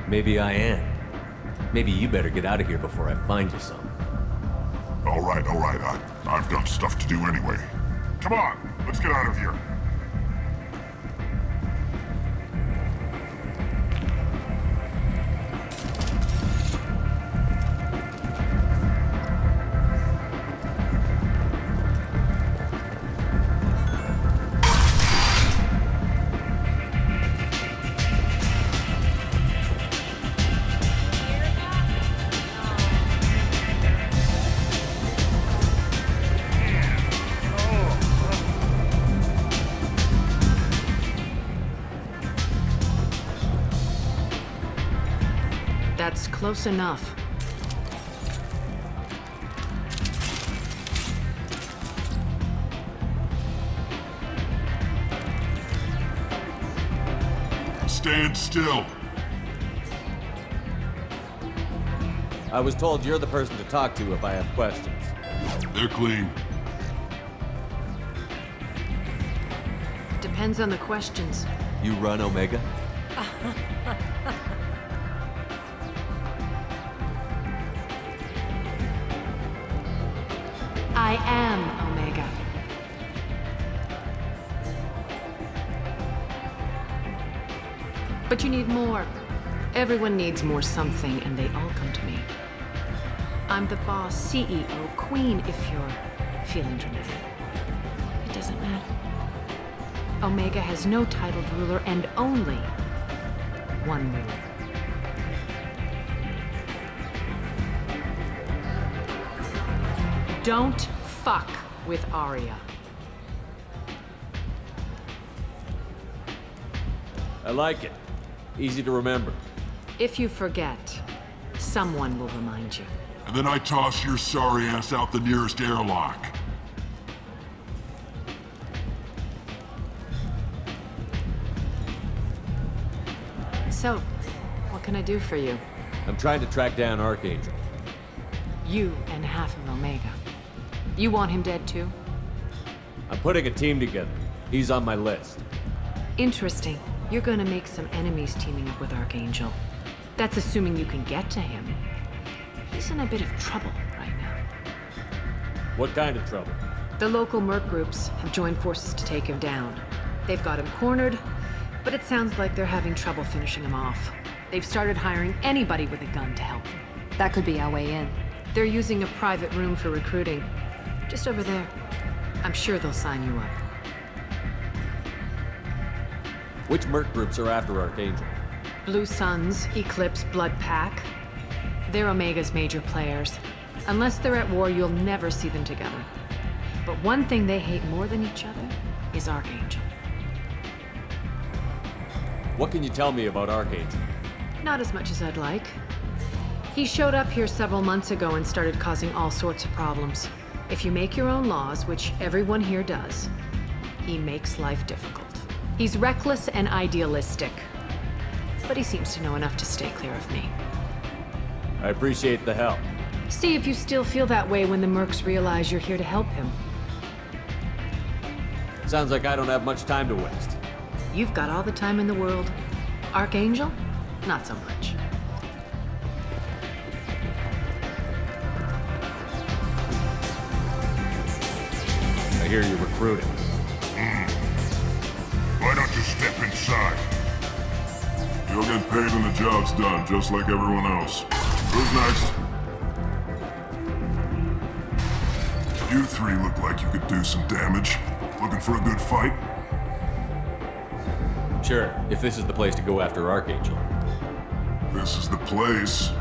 Maybe I am. Maybe you better get out of here before I find you some. All right. I've got stuff to do anyway. Come on, let's get out of here. That's close enough. Stand still. I was told you're the person to talk to if I have questions. They're clean. Depends on the questions. You run Omega? I am Omega. But you need more. Everyone needs more something, and they all come to me. I'm the boss, CEO, queen, if you're feeling dramatic. It doesn't matter. Omega has no titled ruler and only one ruler. Don't fuck with Aria. I like it. Easy to remember. If you forget, someone will remind you. And then I toss your sorry ass out the nearest airlock. So, what can I do for you? I'm trying to track down Archangel. You and half of Omega. You want him dead too? I'm putting a team together. He's on my list. Interesting. You're gonna make some enemies teaming up with Archangel. That's assuming you can get to him. He's in a bit of trouble right now. What kind of trouble? The local merc groups have joined forces to take him down. They've got him cornered, but it sounds like they're having trouble finishing him off. They've started hiring anybody with a gun to help them. That could be our way in. They're using a private room for recruiting. Just over there. I'm sure they'll sign you up. Which merc groups are after Archangel? Blue Suns, Eclipse, Blood Pack. They're Omega's major players. Unless they're at war, you'll never see them together. But one thing they hate more than each other is Archangel. What can you tell me about Archangel? Not as much as I'd like. He showed up here several months ago and started causing all sorts of problems. If you make your own laws, which everyone here does, he makes life difficult. He's reckless and idealistic. But he seems to know enough to stay clear of me. I appreciate the help. See if you still feel that way when the mercs realize you're here to help him. Sounds like I don't have much time to waste. You've got all the time in the world. Archangel? Not so much. I hear you're recruiting. Why don't you step inside? You'll get paid when the job's done, just like everyone else. Who's next? You three look like you could do some damage. Looking for a good fight? Sure, if this is the place to go after Archangel. This is the place.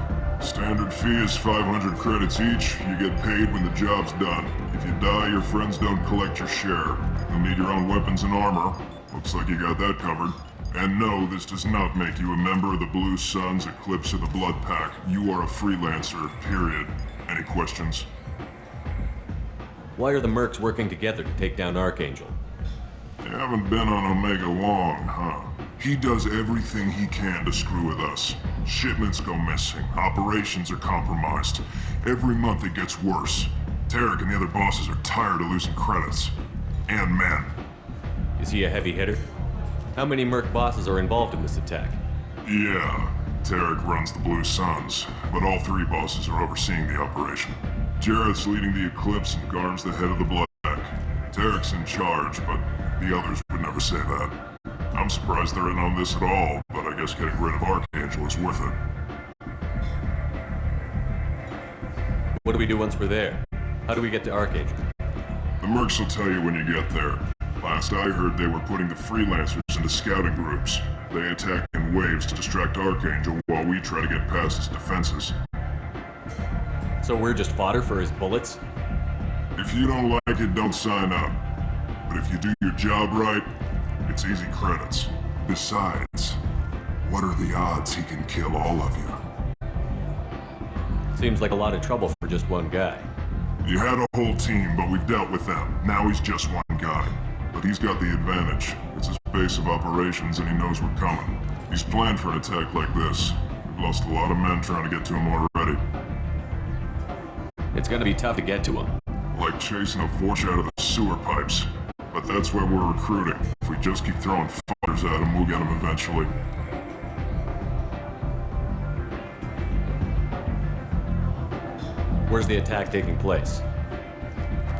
Standard fee is 500 credits each. You get paid when the job's done. If you die, your friends don't collect your share. You'll need your own weapons and armor. Looks like you got that covered. And no, this does not make you a member of the Blue Suns, Eclipse, or the Blood Pack. You are a freelancer, period. Any questions? Why are the mercs working together to take down Archangel? You haven't been on Omega long, huh? He does everything he can to screw with us. Shipments go missing, operations are compromised. Every month it gets worse. Tarek and the other bosses are tired of losing credits. And men. Is he a heavy hitter? How many merc bosses are involved in this attack? Yeah, Tarek runs the Blue Suns, but all three bosses are overseeing the operation. Jarrett's leading the Eclipse and Garn's the head of the Blood Pack. Tarek's in charge, but the others would never say that. I'm surprised they're in on this at all, but I guess getting rid of Archangel is worth it. What do we do once we're there? How do we get to Archangel? The mercs will tell you when you get there. Last I heard, they were putting the freelancers into scouting groups. They attack in waves to distract Archangel while we try to get past his defenses. So we're just fodder for his bullets? If you don't like it, don't sign up. But if you do your job right, it's easy credits. Besides, what are the odds he can kill all of you? Seems like a lot of trouble for just one guy. You had a whole team, but we've dealt with them. Now he's just one guy. But he's got the advantage. It's his base of operations and he knows we're coming. He's planned for an attack like this. We've lost a lot of men trying to get to him already. It's gonna be tough to get to him. Like chasing a Vorsh out of the sewer pipes. But that's why we're recruiting. If we just keep throwing fighters at him, we'll get him eventually. Where's the attack taking place?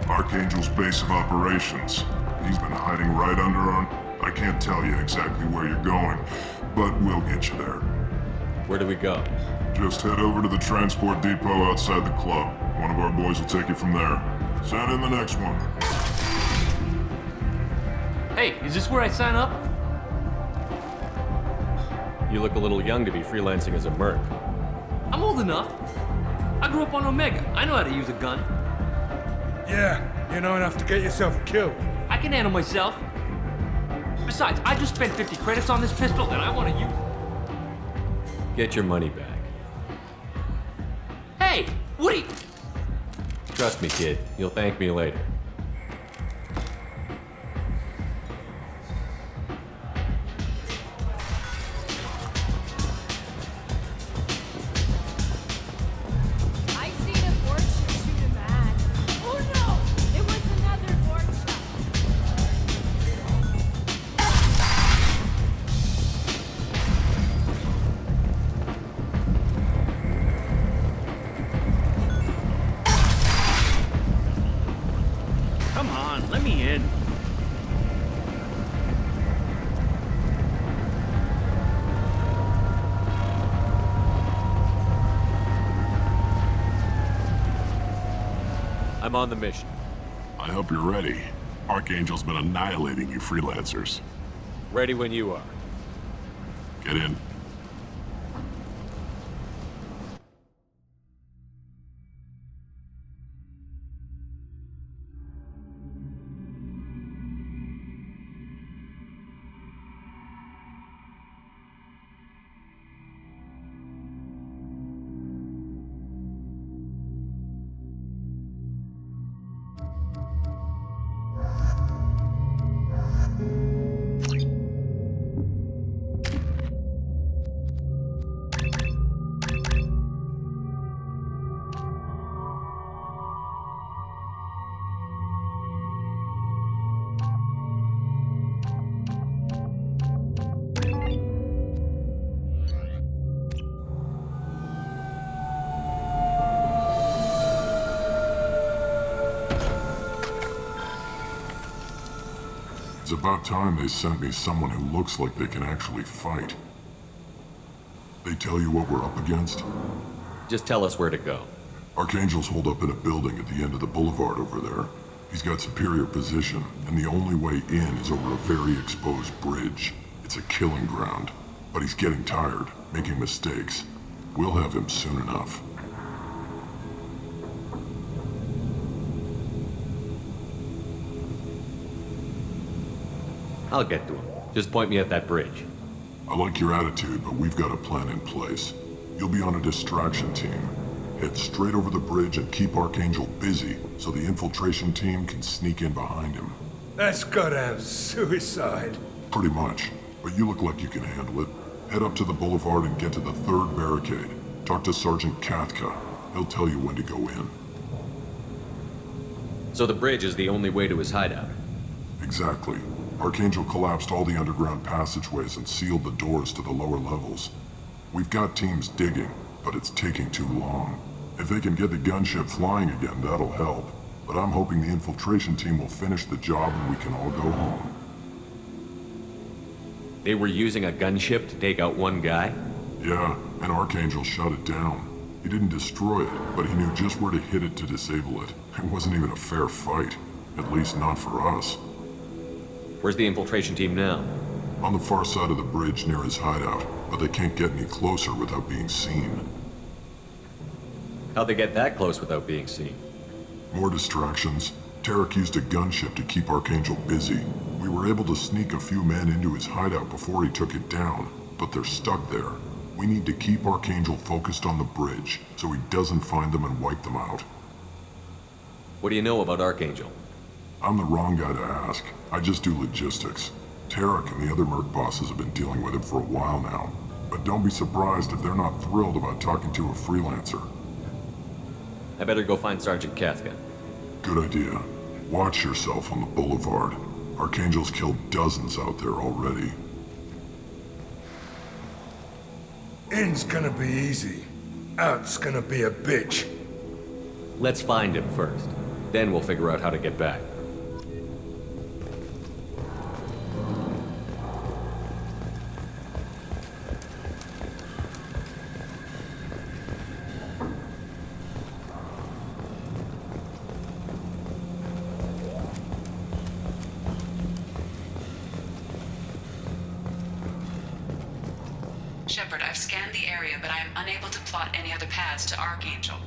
Archangel's base of operations. He's been hiding right under our... I can't tell you exactly where you're going, but we'll get you there. Where do we go? Just head over to the transport depot outside the club. One of our boys will take you from there. Send in the next one. Hey, is this where I sign up? You look a little young to be freelancing as a merc. I'm old enough. I grew up on Omega. I know how to use a gun. Yeah, you know enough to get yourself killed. I can handle myself. Besides, I just spent 50 credits on this pistol and I want to use it. Get your money back. Hey, what are you... Trust me, kid. You'll thank me later. I seen a Vorcha shoot a man. Oh no! It was another Vorcha. Come on, let me in. I'm on the mission. I hope you're ready. Archangel's been annihilating you freelancers. Ready when you are. Get in. It's about time they sent me someone who looks like they can actually fight. They tell you what we're up against? Just tell us where to go. Archangel's holed up in a building at the end of the boulevard over there. He's got superior position, and the only way in is over a very exposed bridge. It's a killing ground. But he's getting tired, making mistakes. We'll have him soon enough. I'll get to him. Just point me at that bridge. I like your attitude, but we've got a plan in place. You'll be on a distraction team. Head straight over the bridge and keep Archangel busy so the infiltration team can sneak in behind him. That's goddamn suicide. Pretty much. But you look like you can handle it. Head up to the boulevard and get to the third barricade. Talk to Sergeant Katka. He'll tell you when to go in. So the bridge is the only way to his hideout? Exactly. Archangel collapsed all the underground passageways and sealed the doors to the lower levels. We've got teams digging, but it's taking too long. If they can get the gunship flying again, that'll help. But I'm hoping the infiltration team will finish the job and we can all go home. They were using a gunship to take out one guy? Yeah, and Archangel shut it down. He didn't destroy it, but he knew just where to hit it to disable it. It wasn't even a fair fight. At least not for us. Where's the infiltration team now? On the far side of the bridge near his hideout, but they can't get any closer without being seen. How'd they get that close without being seen? More distractions. Tarek used a gunship to keep Archangel busy. We were able to sneak a few men into his hideout before he took it down, but they're stuck there. We need to keep Archangel focused on the bridge, so he doesn't find them and wipe them out. What do you know about Archangel? I'm the wrong guy to ask. I just do logistics. Tarek and the other Merc bosses have been dealing with him for a while now. But don't be surprised if they're not thrilled about talking to a freelancer. I better go find Sergeant Kafka. Good idea. Watch yourself on the boulevard. Archangel's killed dozens out there already. In's gonna be easy. Out's gonna be a bitch. Let's find him first. Then we'll figure out how to get back. Shepard, I've scanned the area, but I am unable to plot any other paths to Archangel.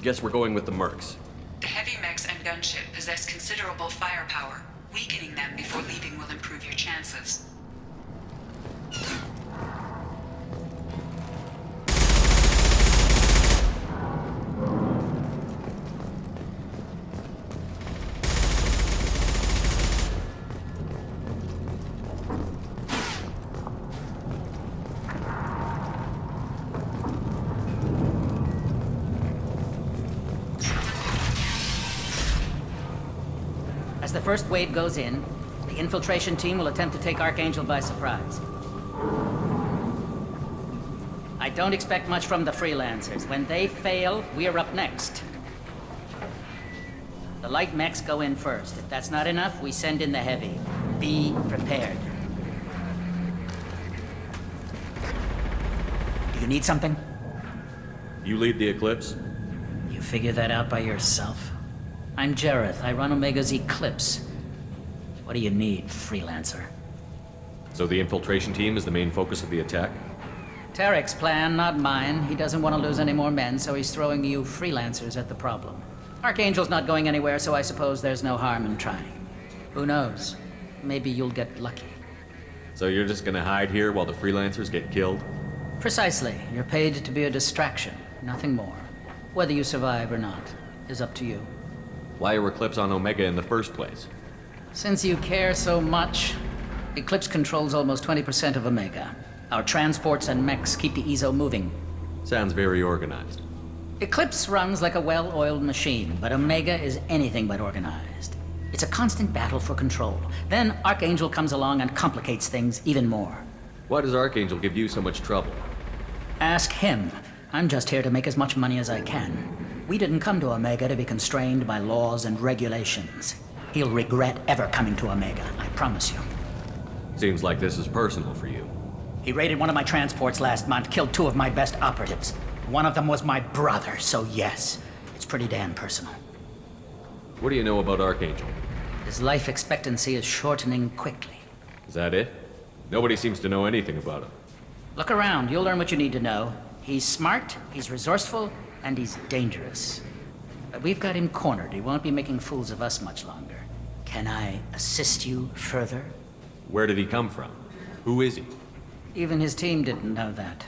Guess we're going with the Mercs. The heavy mechs and gunship possess considerable firepower. Weakening them before leaving will improve your chances. As the first wave goes in, the infiltration team will attempt to take Archangel by surprise. I don't expect much from the freelancers. When they fail, we're up next. The light mechs go in first. If that's not enough, we send in the heavy. Be prepared. Do you need something? You lead the Eclipse? You figure that out by yourself? I'm Jareth. I run Omega's Eclipse. What do you need, freelancer? So the infiltration team is the main focus of the attack? Tarek's plan, not mine. He doesn't want to lose any more men, so he's throwing you freelancers at the problem. Archangel's not going anywhere, so I suppose there's no harm in trying. Who knows? Maybe you'll get lucky. So you're just gonna hide here while the freelancers get killed? Precisely. You're paid to be a distraction, nothing more. Whether you survive or not is up to you. Why are Eclipse on Omega in the first place? Since you care so much, Eclipse controls almost 20% of Omega. Our transports and mechs keep the EZO moving. Sounds very organized. Eclipse runs like a well-oiled machine, but Omega is anything but organized. It's a constant battle for control. Then Archangel comes along and complicates things even more. Why does Archangel give you so much trouble? Ask him. I'm just here to make as much money as I can. We didn't come to Omega to be constrained by laws and regulations. He'll regret ever coming to Omega, I promise you. Seems like this is personal for you. He raided one of my transports last month, killed 2 of my best operatives. One of them was my brother, so yes, it's pretty damn personal. What do you know about Archangel? His life expectancy is shortening quickly. Is that it? Nobody seems to know anything about him. Look around, you'll learn what you need to know. He's smart, he's resourceful, and he's dangerous. But we've got him cornered. He won't be making fools of us much longer. Can I assist you further? Where did he come from? Who is he? Even his team didn't know that.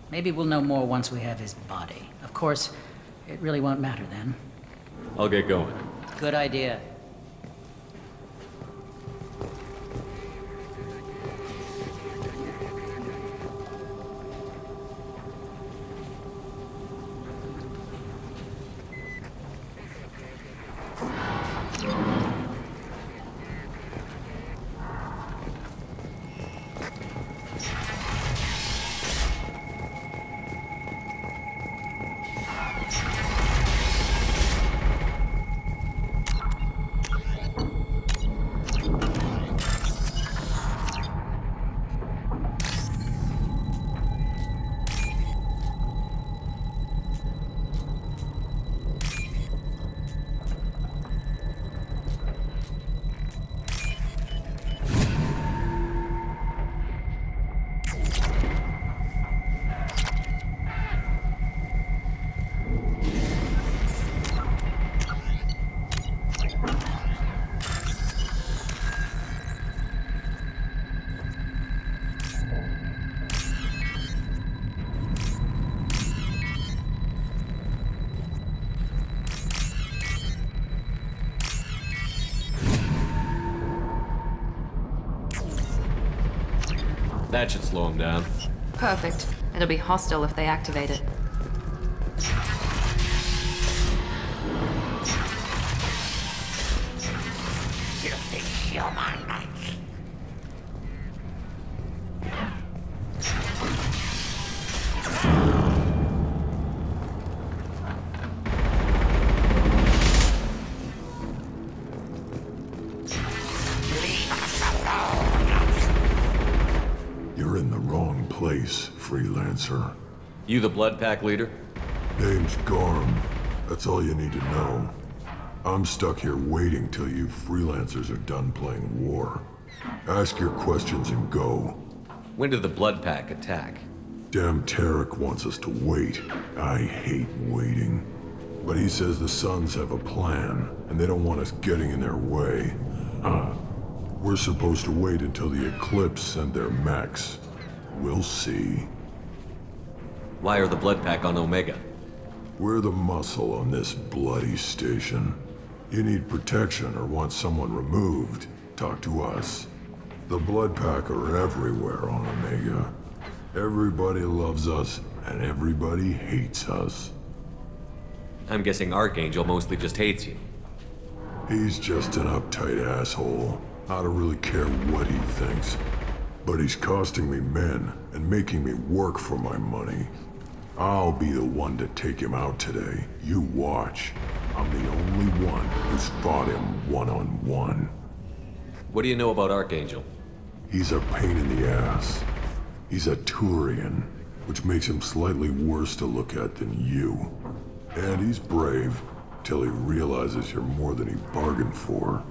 Maybe we'll know more once we have his body. Of course, it really won't matter then. I'll get going. Good idea. That should slow them down. Perfect. It'll be hostile if they activate it. You're in the wrong place, freelancer. You the Blood Pack leader? Name's Garm. That's all you need to know. I'm stuck here waiting till you freelancers are done playing war. Ask your questions and go. When did the Blood Pack attack? Damn Tarek wants us to wait. I hate waiting. But he says the Suns have a plan, and they don't want us getting in their way. We're supposed to wait until the Eclipse send their mechs. We'll see. Why are the Blood Pack on Omega? We're the muscle on this bloody station. You need protection or want someone removed, talk to us. The Blood Pack are everywhere on Omega. Everybody loves us, and everybody hates us. I'm guessing Archangel mostly just hates you. He's just an uptight asshole. I don't really care what he thinks. But he's costing me men and making me work for my money. I'll be the one to take him out today. You watch. I'm the only one who's fought him one-on-one. What do you know about Archangel? He's a pain in the ass. He's a Turian, which makes him slightly worse to look at than you. And he's brave, till he realizes you're more than he bargained for.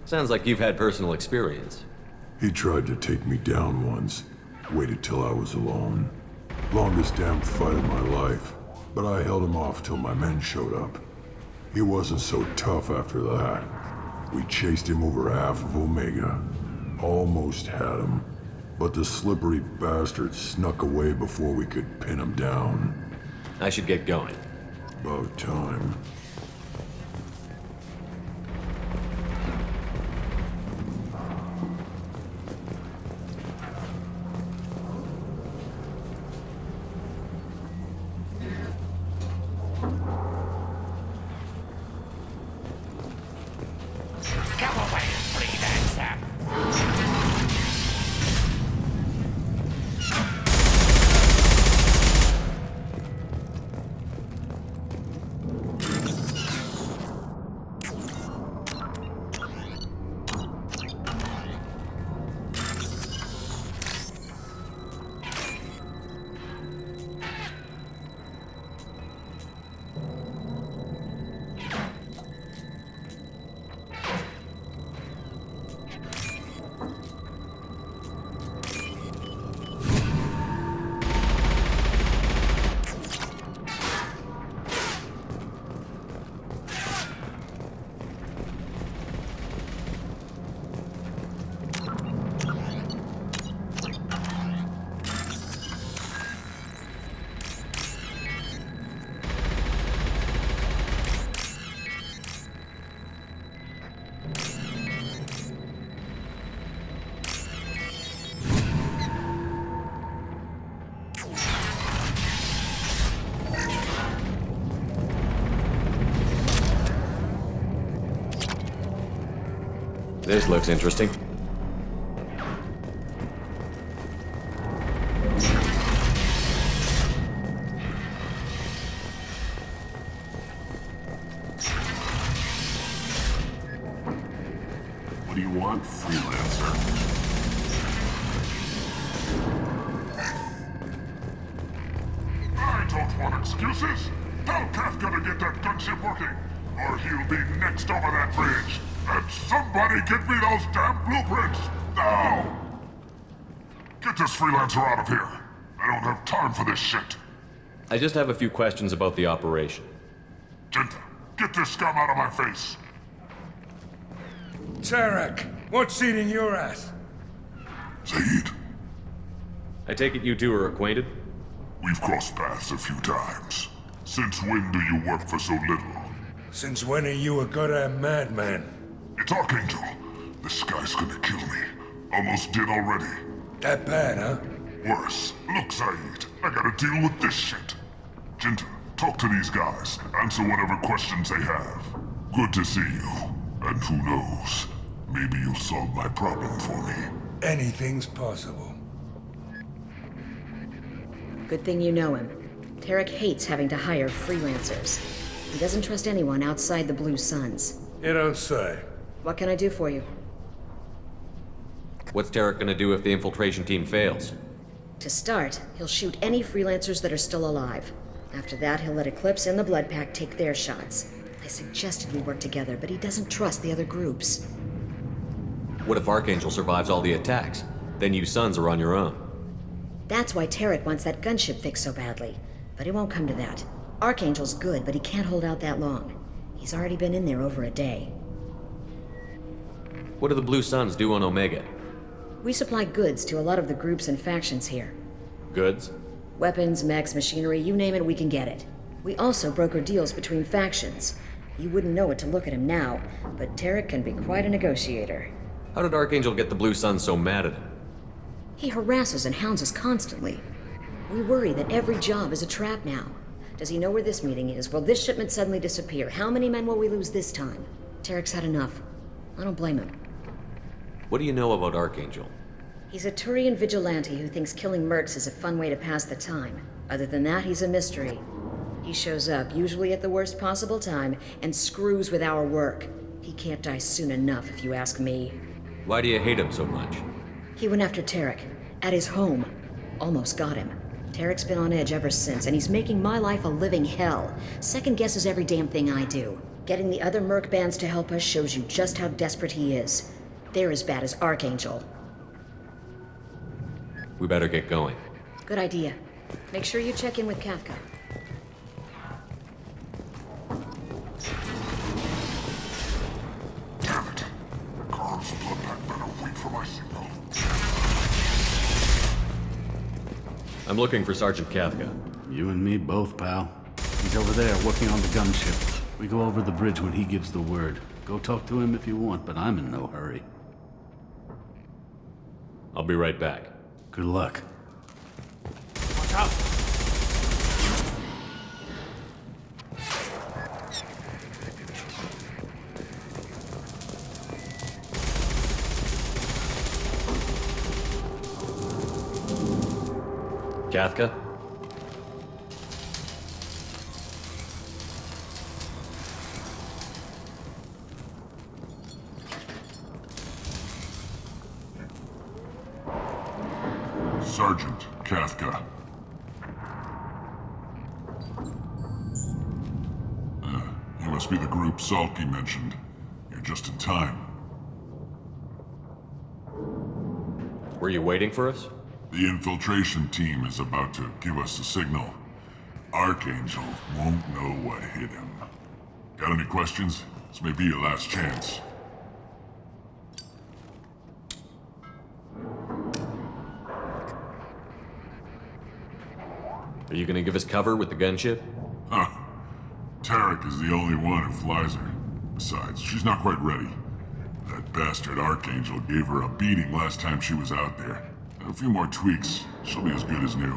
Sounds like you've had personal experience. He tried to take me down once. Waited till I was alone. Longest damn fight of my life. But I held him off till my men showed up. He wasn't so tough after that. We chased him over half of Omega. Almost had him. But the slippery bastard snuck away before we could pin him down. I should get going. About time. This looks interesting. What do you want, freelancer? I don't want excuses. Tell Kafka to get that gunship working, or he'll be next over that bridge. And somebody get me those damn blueprints! Now! Get this freelancer out of here. I don't have time for this shit. I just have a few questions about the operation. Jinta, get this scum out of my face. Tarek, what's eating your ass? Zaid, I take it you two are acquainted? we've crossed paths a few times. Since when do you work for so little? Since when are you a goddamn madman? It's Archangel. This guy's gonna kill me. Almost did already. That bad, huh? Worse. Look, Saeed, I gotta deal with this shit. Jinta, talk to these guys. Answer whatever questions they have. Good to see you. And who knows, maybe you'll solve my problem for me. Anything's possible. Good thing you know him. Tarek hates having to hire freelancers. He doesn't trust anyone outside the Blue Suns. You don't say. What can I do for you? What's Tarek gonna do if the infiltration team fails? To start, he'll shoot any freelancers that are still alive. After that, he'll let Eclipse and the Blood Pack take their shots. I suggested we work together, but he doesn't trust the other groups. What if Archangel survives all the attacks? Then you Sons are on your own. That's why Tarek wants that gunship fixed so badly. But it won't come to that. Archangel's good, but he can't hold out that long. He's already been in there over a day. What do the Blue Suns do on Omega? We supply goods to a lot of the groups and factions here. Goods? Weapons, mechs, machinery, you name it, we can get it. We also broker deals between factions. You wouldn't know it to look at him now, but Tarek can be quite a negotiator. How did Archangel get the Blue Suns so mad at him? He harasses and hounds us constantly. We worry that every job is a trap now. Does he know where this meeting is? Will this shipment suddenly disappear? How many men will we lose this time? Tarek's had enough. I don't blame him. What do you know about Archangel? He's a Turian vigilante who thinks killing mercs is a fun way to pass the time. Other than that, he's a mystery. He shows up, usually at the worst possible time, and screws with our work. He can't die soon enough, if you ask me. Why do you hate him so much? He went after Tarek, at his home. Almost got him. Tarek's been on edge ever since, and he's making my life a living hell. Second guesses every damn thing I do. Getting the other merc bands to help us shows you just how desperate he is. They're as bad as Archangel. We better get going. Good idea. Make sure you check in with Kafka. Damn it. Carl's blood pack better wait for my signal. I'm looking for Sergeant Kafka. You and me both, pal. He's over there working on the gunship. We go over the bridge when he gives the word. Go talk to him if you want, but I'm in no hurry. I'll be right back. Good luck. Watch out! Kafka? Sergeant Kafka. You must be the group Salky mentioned. You're just in time. Were you waiting for us? The infiltration team is about to give us a signal. Archangel won't know what hit him. Got any questions? This may be your last chance. Are you gonna give us cover with the gunship? Huh. Tarek is the only one who flies her. Besides, she's not quite ready. That bastard Archangel gave her a beating last time she was out there. A few more tweaks, she'll be as good as new.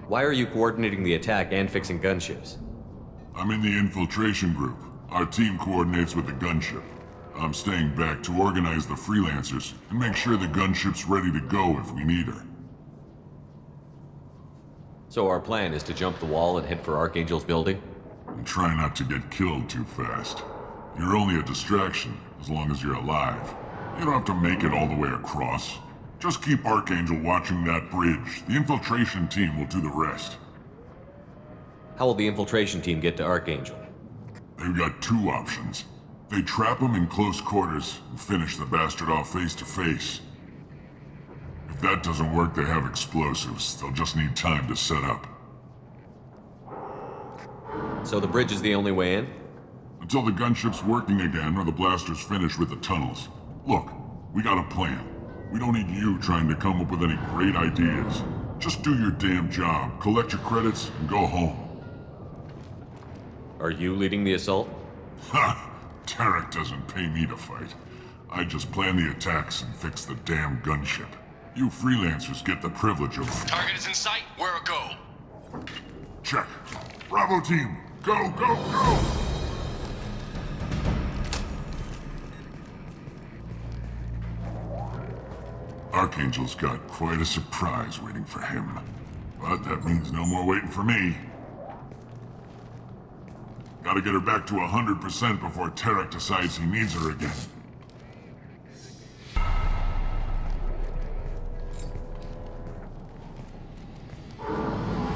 Why are you coordinating the attack and fixing gunships? I'm in the infiltration group. Our team coordinates with the gunship. I'm staying back to organize the freelancers and make sure the gunship's ready to go if we need her. So our plan is to jump the wall and head for Archangel's building? And try not to get killed too fast. You're only a distraction, as long as you're alive. You don't have to make it all the way across. Just keep Archangel watching that bridge. The infiltration team will do the rest. How will the infiltration team get to Archangel? They've got two options. They trap him in close quarters and finish the bastard off face to face. If that doesn't work, they have explosives. They'll just need time to set up. So the bridge is the only way in? Until the gunship's working again or the blasters finish with the tunnels. Look, we got a plan. We don't need you trying to come up with any great ideas. Just do your damn job, collect your credits, and go home. Are you leading the assault? Ha! Tarek doesn't pay me to fight. I just plan the attacks and fix the damn gunship. You freelancers get the privilege of... Target is in sight. Where a go? Check. Bravo team, go, go, go! Archangel's got quite a surprise waiting for him. But that means no more waiting for me. Gotta get her back to 100% before Tarek decides he needs her again.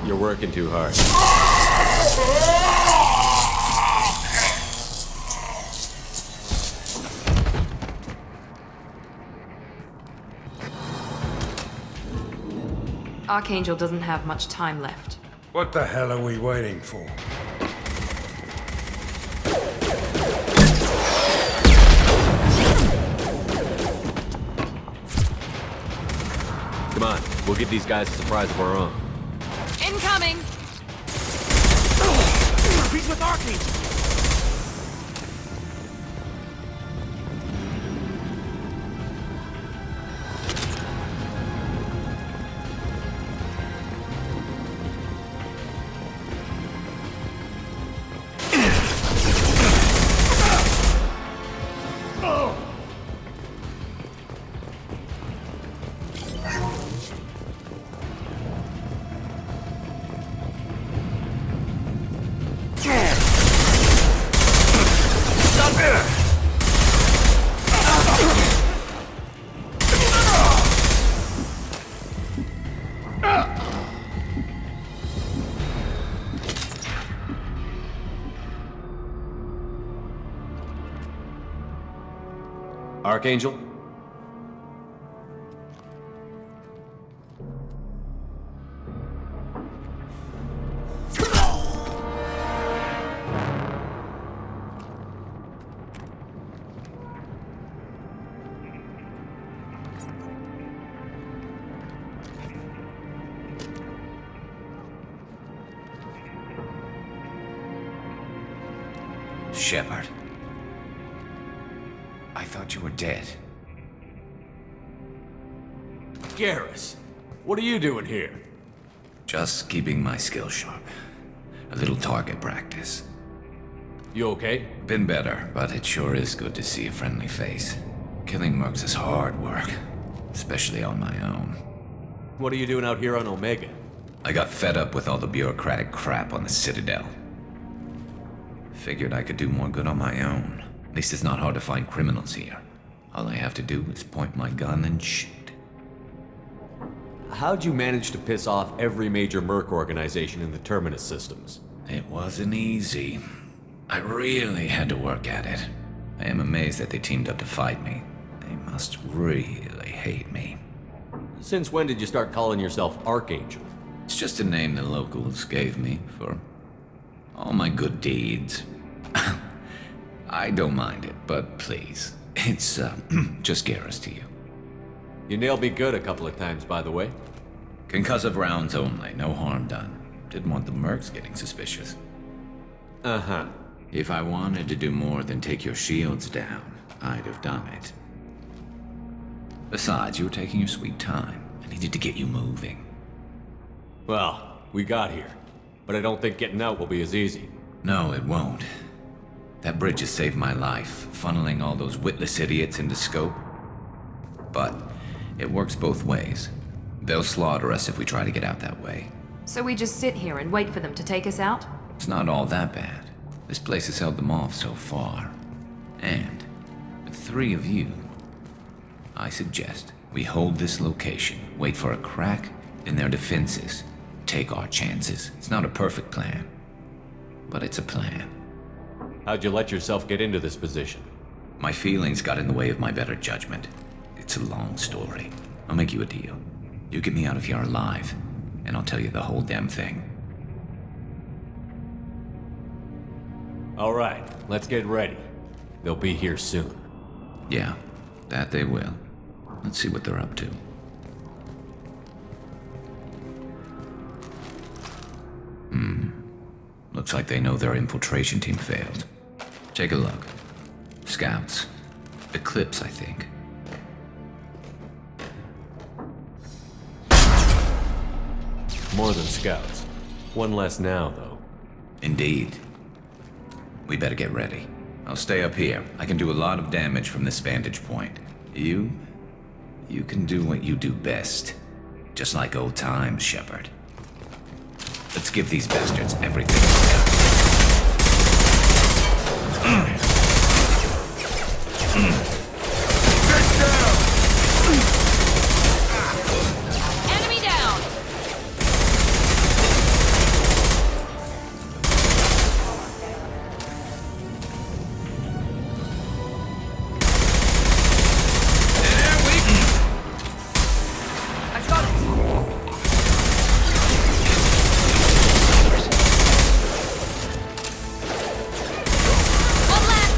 You're working too hard. Archangel doesn't have much time left. What the hell are we waiting for? Come on, we'll give these guys a surprise of our own. Incoming! He's with Archangel! Archangel? Shepard. I thought you were dead. Garrus, what are you doing here? Just keeping my skills sharp. A little target practice. You okay? Been better, but it sure is good to see a friendly face. Killing mercs is hard work, especially on my own. What are you doing out here on Omega? I got fed up with all the bureaucratic crap on the Citadel. Figured I could do more good on my own. At least it's not hard to find criminals here. All I have to do is point my gun and shoot. How'd you manage to piss off every major merc organization in the Terminus systems? It wasn't easy. I really had to work at it. I am amazed that they teamed up to fight me. They must really hate me. Since when did you start calling yourself Archangel? It's just a name the locals gave me for all my good deeds. I don't mind it, but please, it's just Garrus to you. You nailed me good a couple of times, by the way. Concussive rounds only, no harm done. Didn't want the mercs getting suspicious. Uh-huh. If I wanted to do more than take your shields down, I'd have done it. Besides, you were taking your sweet time. I needed to get you moving. Well, we got here. But I don't think getting out will be as easy. No, it won't. That bridge has saved my life, funneling all those witless idiots into scope. But it works both ways. They'll slaughter us if we try to get out that way. So we just sit here and wait for them to take us out? It's not all that bad. This place has held them off so far. And with 3 of you, I suggest we hold this location, wait for a crack in their defenses, take our chances. It's not a perfect plan, but it's a plan. How'd you let yourself get into this position? My feelings got in the way of my better judgment. It's a long story. I'll make you a deal. You get me out of here alive, and I'll tell you the whole damn thing. All right, let's get ready. They'll be here soon. Yeah, that they will. Let's see what they're up to. Looks like they know their infiltration team failed. Take a look. Scouts. Eclipse, I think. more than scouts. One less now, though. Indeed. We better get ready. I'll stay up here. I can do a lot of damage from this vantage point. You can do what you do best. Just like old times, Shepard. Let's give these bastards everything we got. Enemy down! I got it! One left!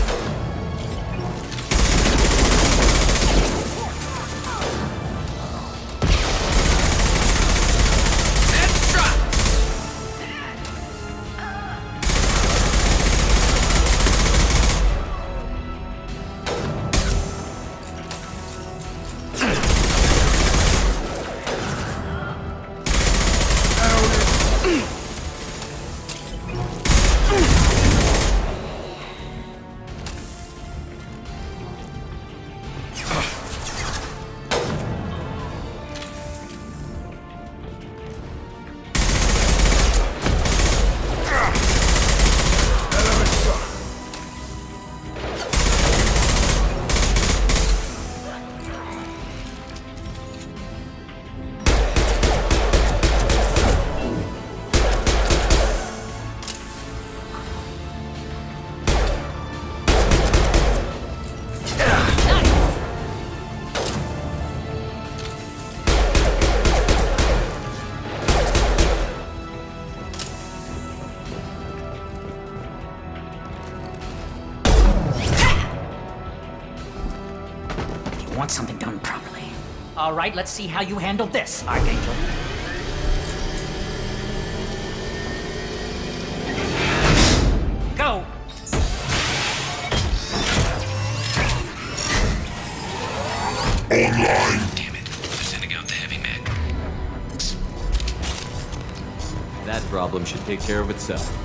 You want something done properly. All right, let's see how you handle this, Archangel. Go! Online! Damn it. They're sending out the heavy mag. That problem should take care of itself.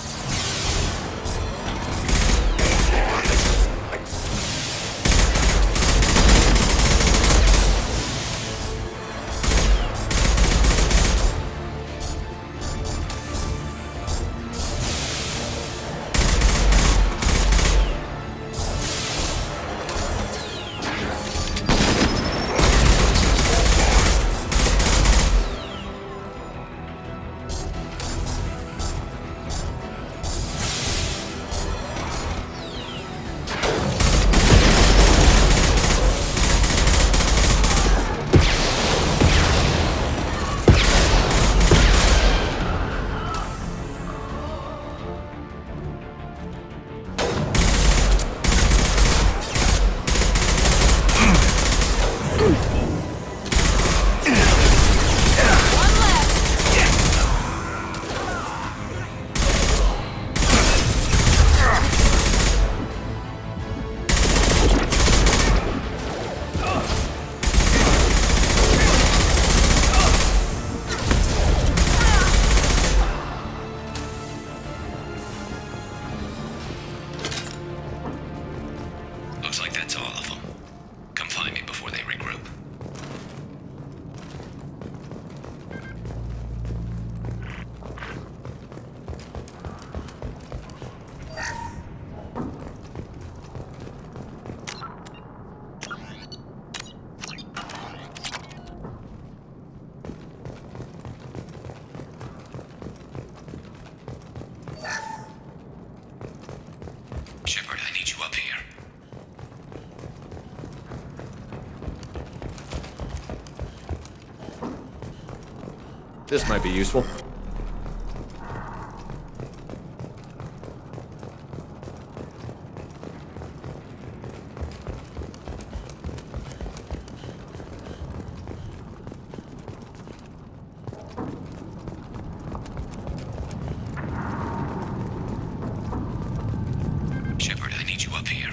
Looks like that's all of them. Come find me before they regroup. Shepard, I need you up here. This might be useful. Shepard, I need you up here.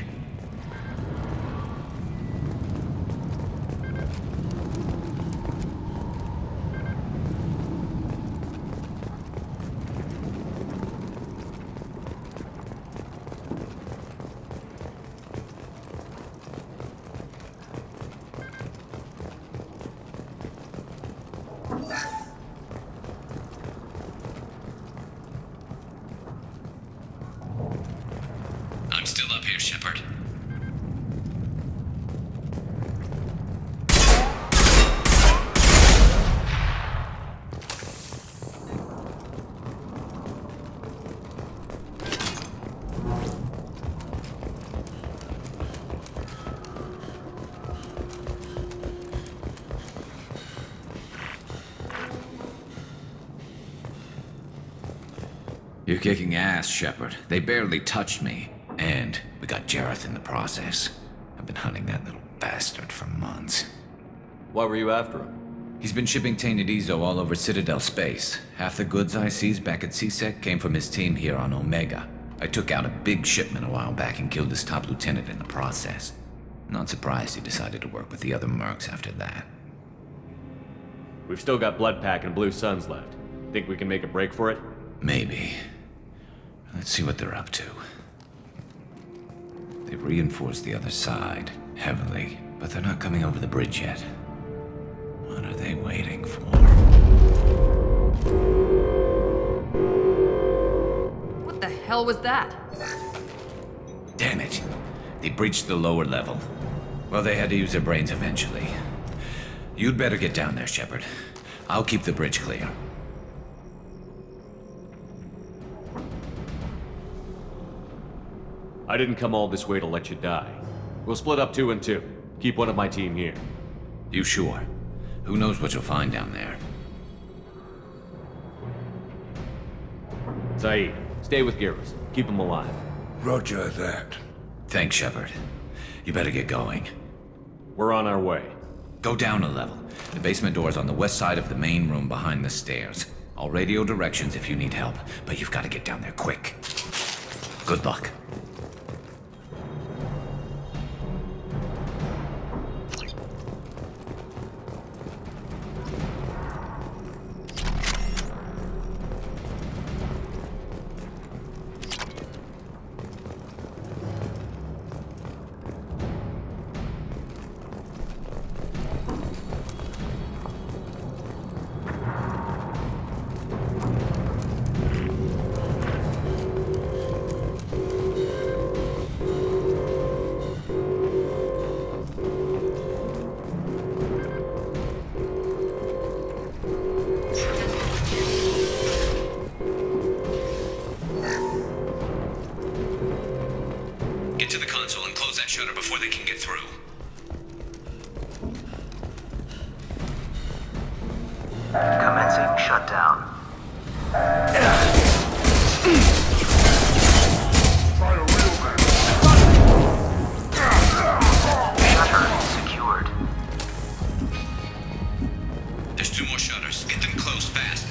You're kicking ass, Shepard. They barely touched me. And we got Jareth in the process. I've been hunting that little bastard for months. Why were you after him? He's been shipping tainted Ezo all over Citadel space. Half the goods I seized back at CSEC came from his team here on Omega. I took out a big shipment a while back and killed his top lieutenant in the process. Not surprised he decided to work with the other mercs after that. We've still got Bloodpack and Blue Suns left. Think we can make a break for it? Maybe. Let's see what they're up to. They've reinforced the other side, heavily, but they're not coming over the bridge yet. What are they waiting for? What the hell was that? Damn it. They breached the lower level. Well, they had to use their brains eventually. You'd better get down there, Shepard. I'll keep the bridge clear. I didn't come all this way to let you die. We'll split up 2 and 2. Keep one of my team here. You sure? Who knows what you'll find down there? Saeed, stay with Garrus. Keep him alive. Roger that. Thanks, Shepard. You better get going. We're on our way. Go down a level. The basement door's on the west side of the main room behind the stairs. I'll radio directions if you need help, but you've got to get down there quick. Good luck. Get to the console and close that shutter before they can get through. Commencing shutdown. Shutter secured. There's 2 more shutters. Get them closed fast.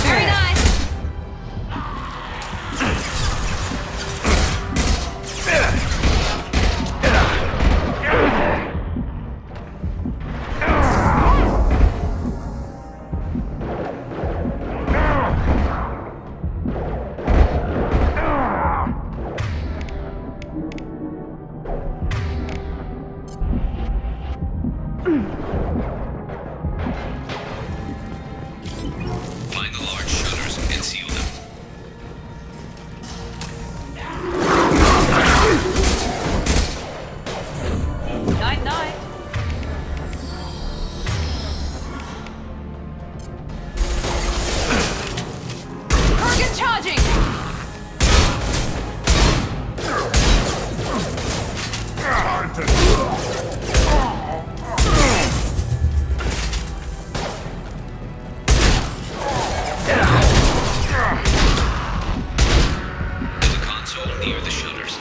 Very nice. Find the large shutters and seal them. Night, night. Kurgan charging! There's a console near the shutters.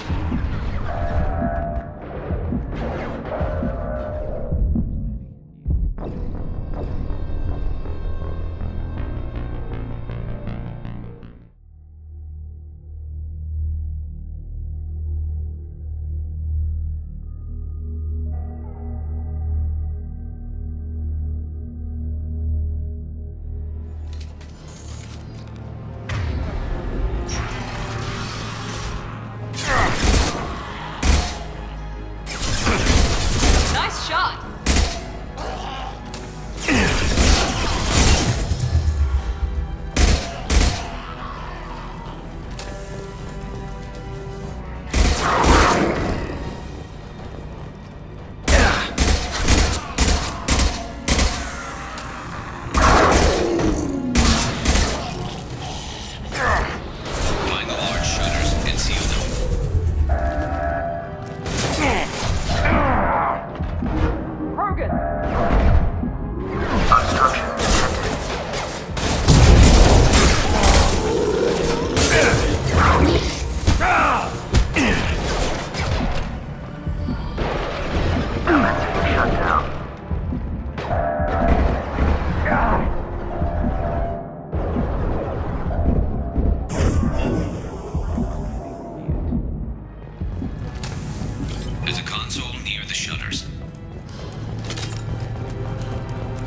There's a console near the shutters.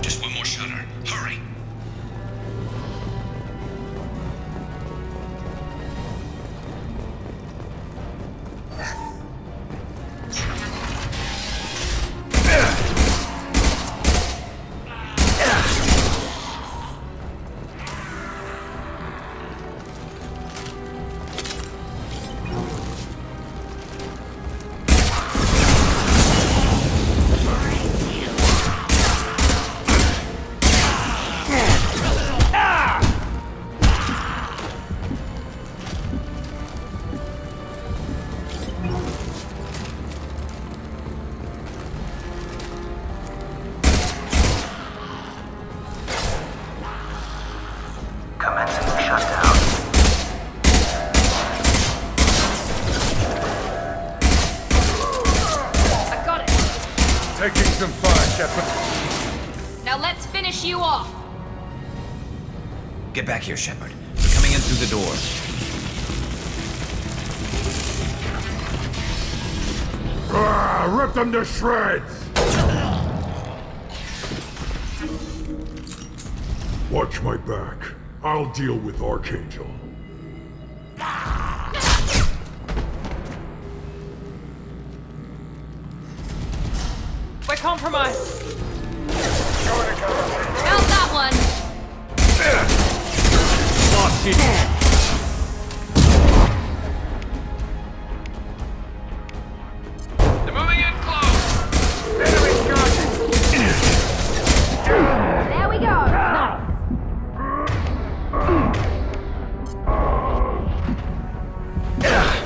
Just one more shutter. Hurry! Commencing shutdown. I got it. Taking some fire, Shepard. Now let's finish you off. Get back here, Shepard. We're coming in through the doors. Rip them to shreds! Watch my back. I'll deal with Archangel. We're compromised. How's that one? Lost it. They're moving in close. There we go. Nice.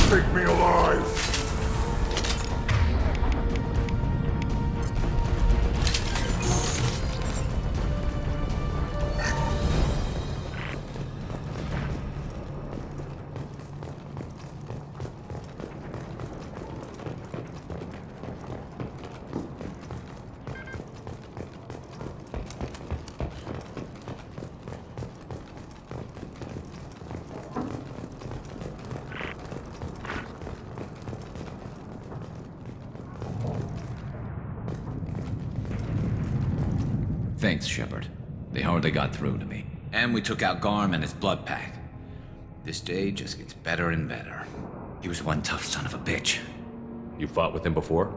Take me alive! Thanks, Shepard. They hardly got through to me. And we took out Garm and his blood pack. This day just gets better and better. He was one tough son of a bitch. You fought with him before?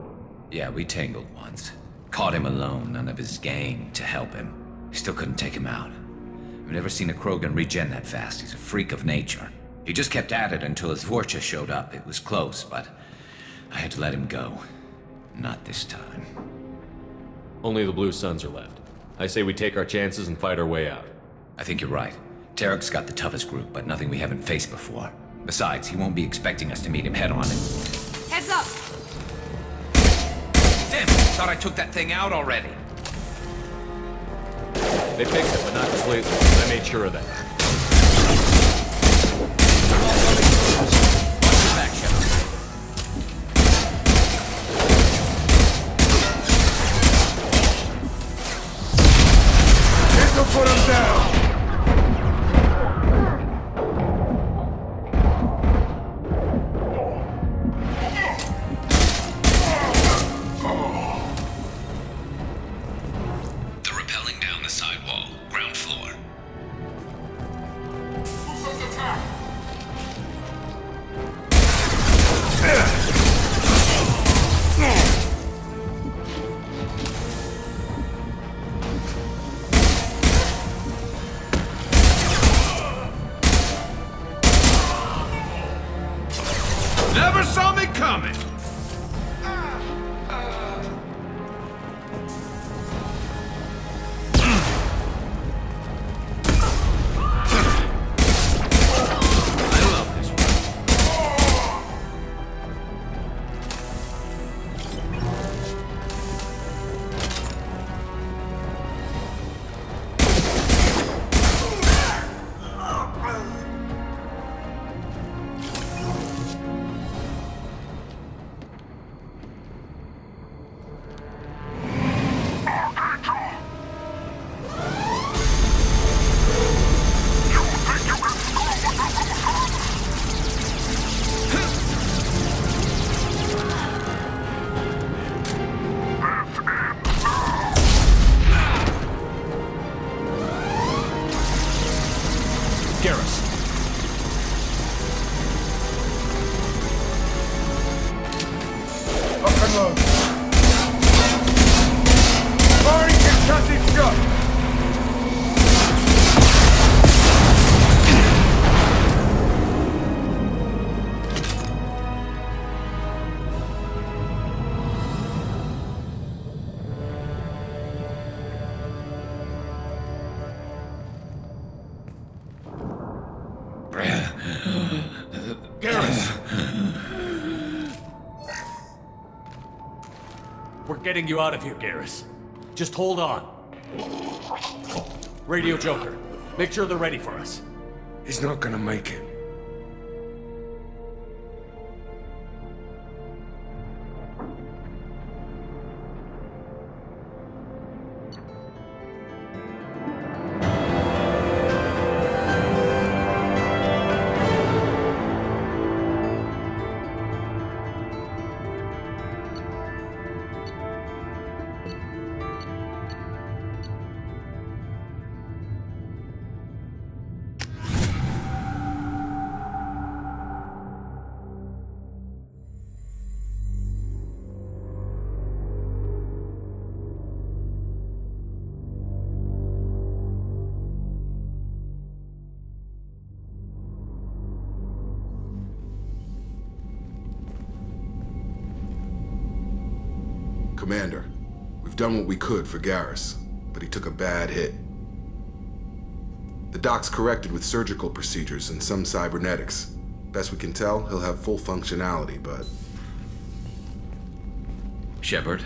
Yeah, we tangled once. Caught him alone, none of his gang to help him. Still couldn't take him out. I've never seen a Krogan regen that fast. He's a freak of nature. He just kept at it until his Vorcha showed up. It was close, but I had to let him go. Not this time. Only the Blue Suns are left. I say we take our chances and fight our way out. I think you're right. Tarek's got the toughest group, but nothing we haven't faced before. Besides, he won't be expecting us to meet him head-on. Heads up. Damn, thought I took that thing out already. They fixed it, but not completely. I made sure of that. Watch your back, Shepard. Hit to put him down! They're rappelling down the sidewall, ground floor. Never saw me coming. Garrus. Lock and load. Barney can cut it shut. We're getting you out of here, Garrus. Just hold on. Radio Joker, make sure they're ready for us. He's not gonna make it. Commander, we've done what we could for Garrus, but he took a bad hit. The doc's corrected with surgical procedures and some cybernetics. Best we can tell, he'll have full functionality, but... Shepard?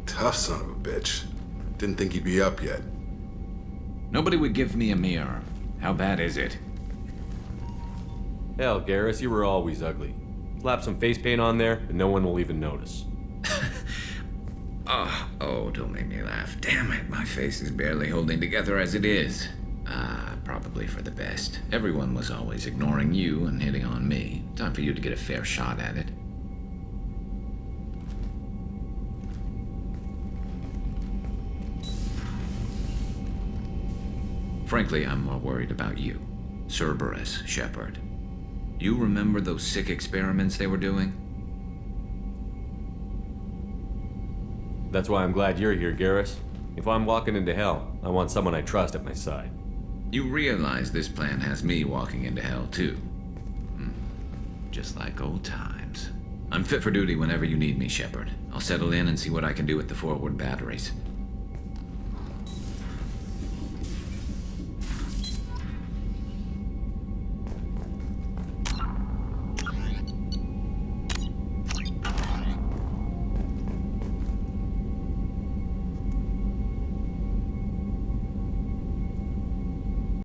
Tough son of a bitch. Didn't think he'd be up yet. Nobody would give me a mirror. How bad is it? Hell, Garrus, you were always ugly. Slap some face paint on there, and no one will even notice. Oh, don't make me laugh. Damn it, my face is barely holding together as it is. Probably for the best. Everyone was always ignoring you and hitting on me. Time for you to get a fair shot at it. Frankly, I'm more worried about you. Cerberus, Shepard. You remember those sick experiments they were doing? That's why I'm glad you're here, Garrus. If I'm walking into hell, I want someone I trust at my side. You realize this plan has me walking into hell, too. Just like old times. I'm fit for duty whenever you need me, Shepard. I'll settle in and see what I can do with the forward batteries.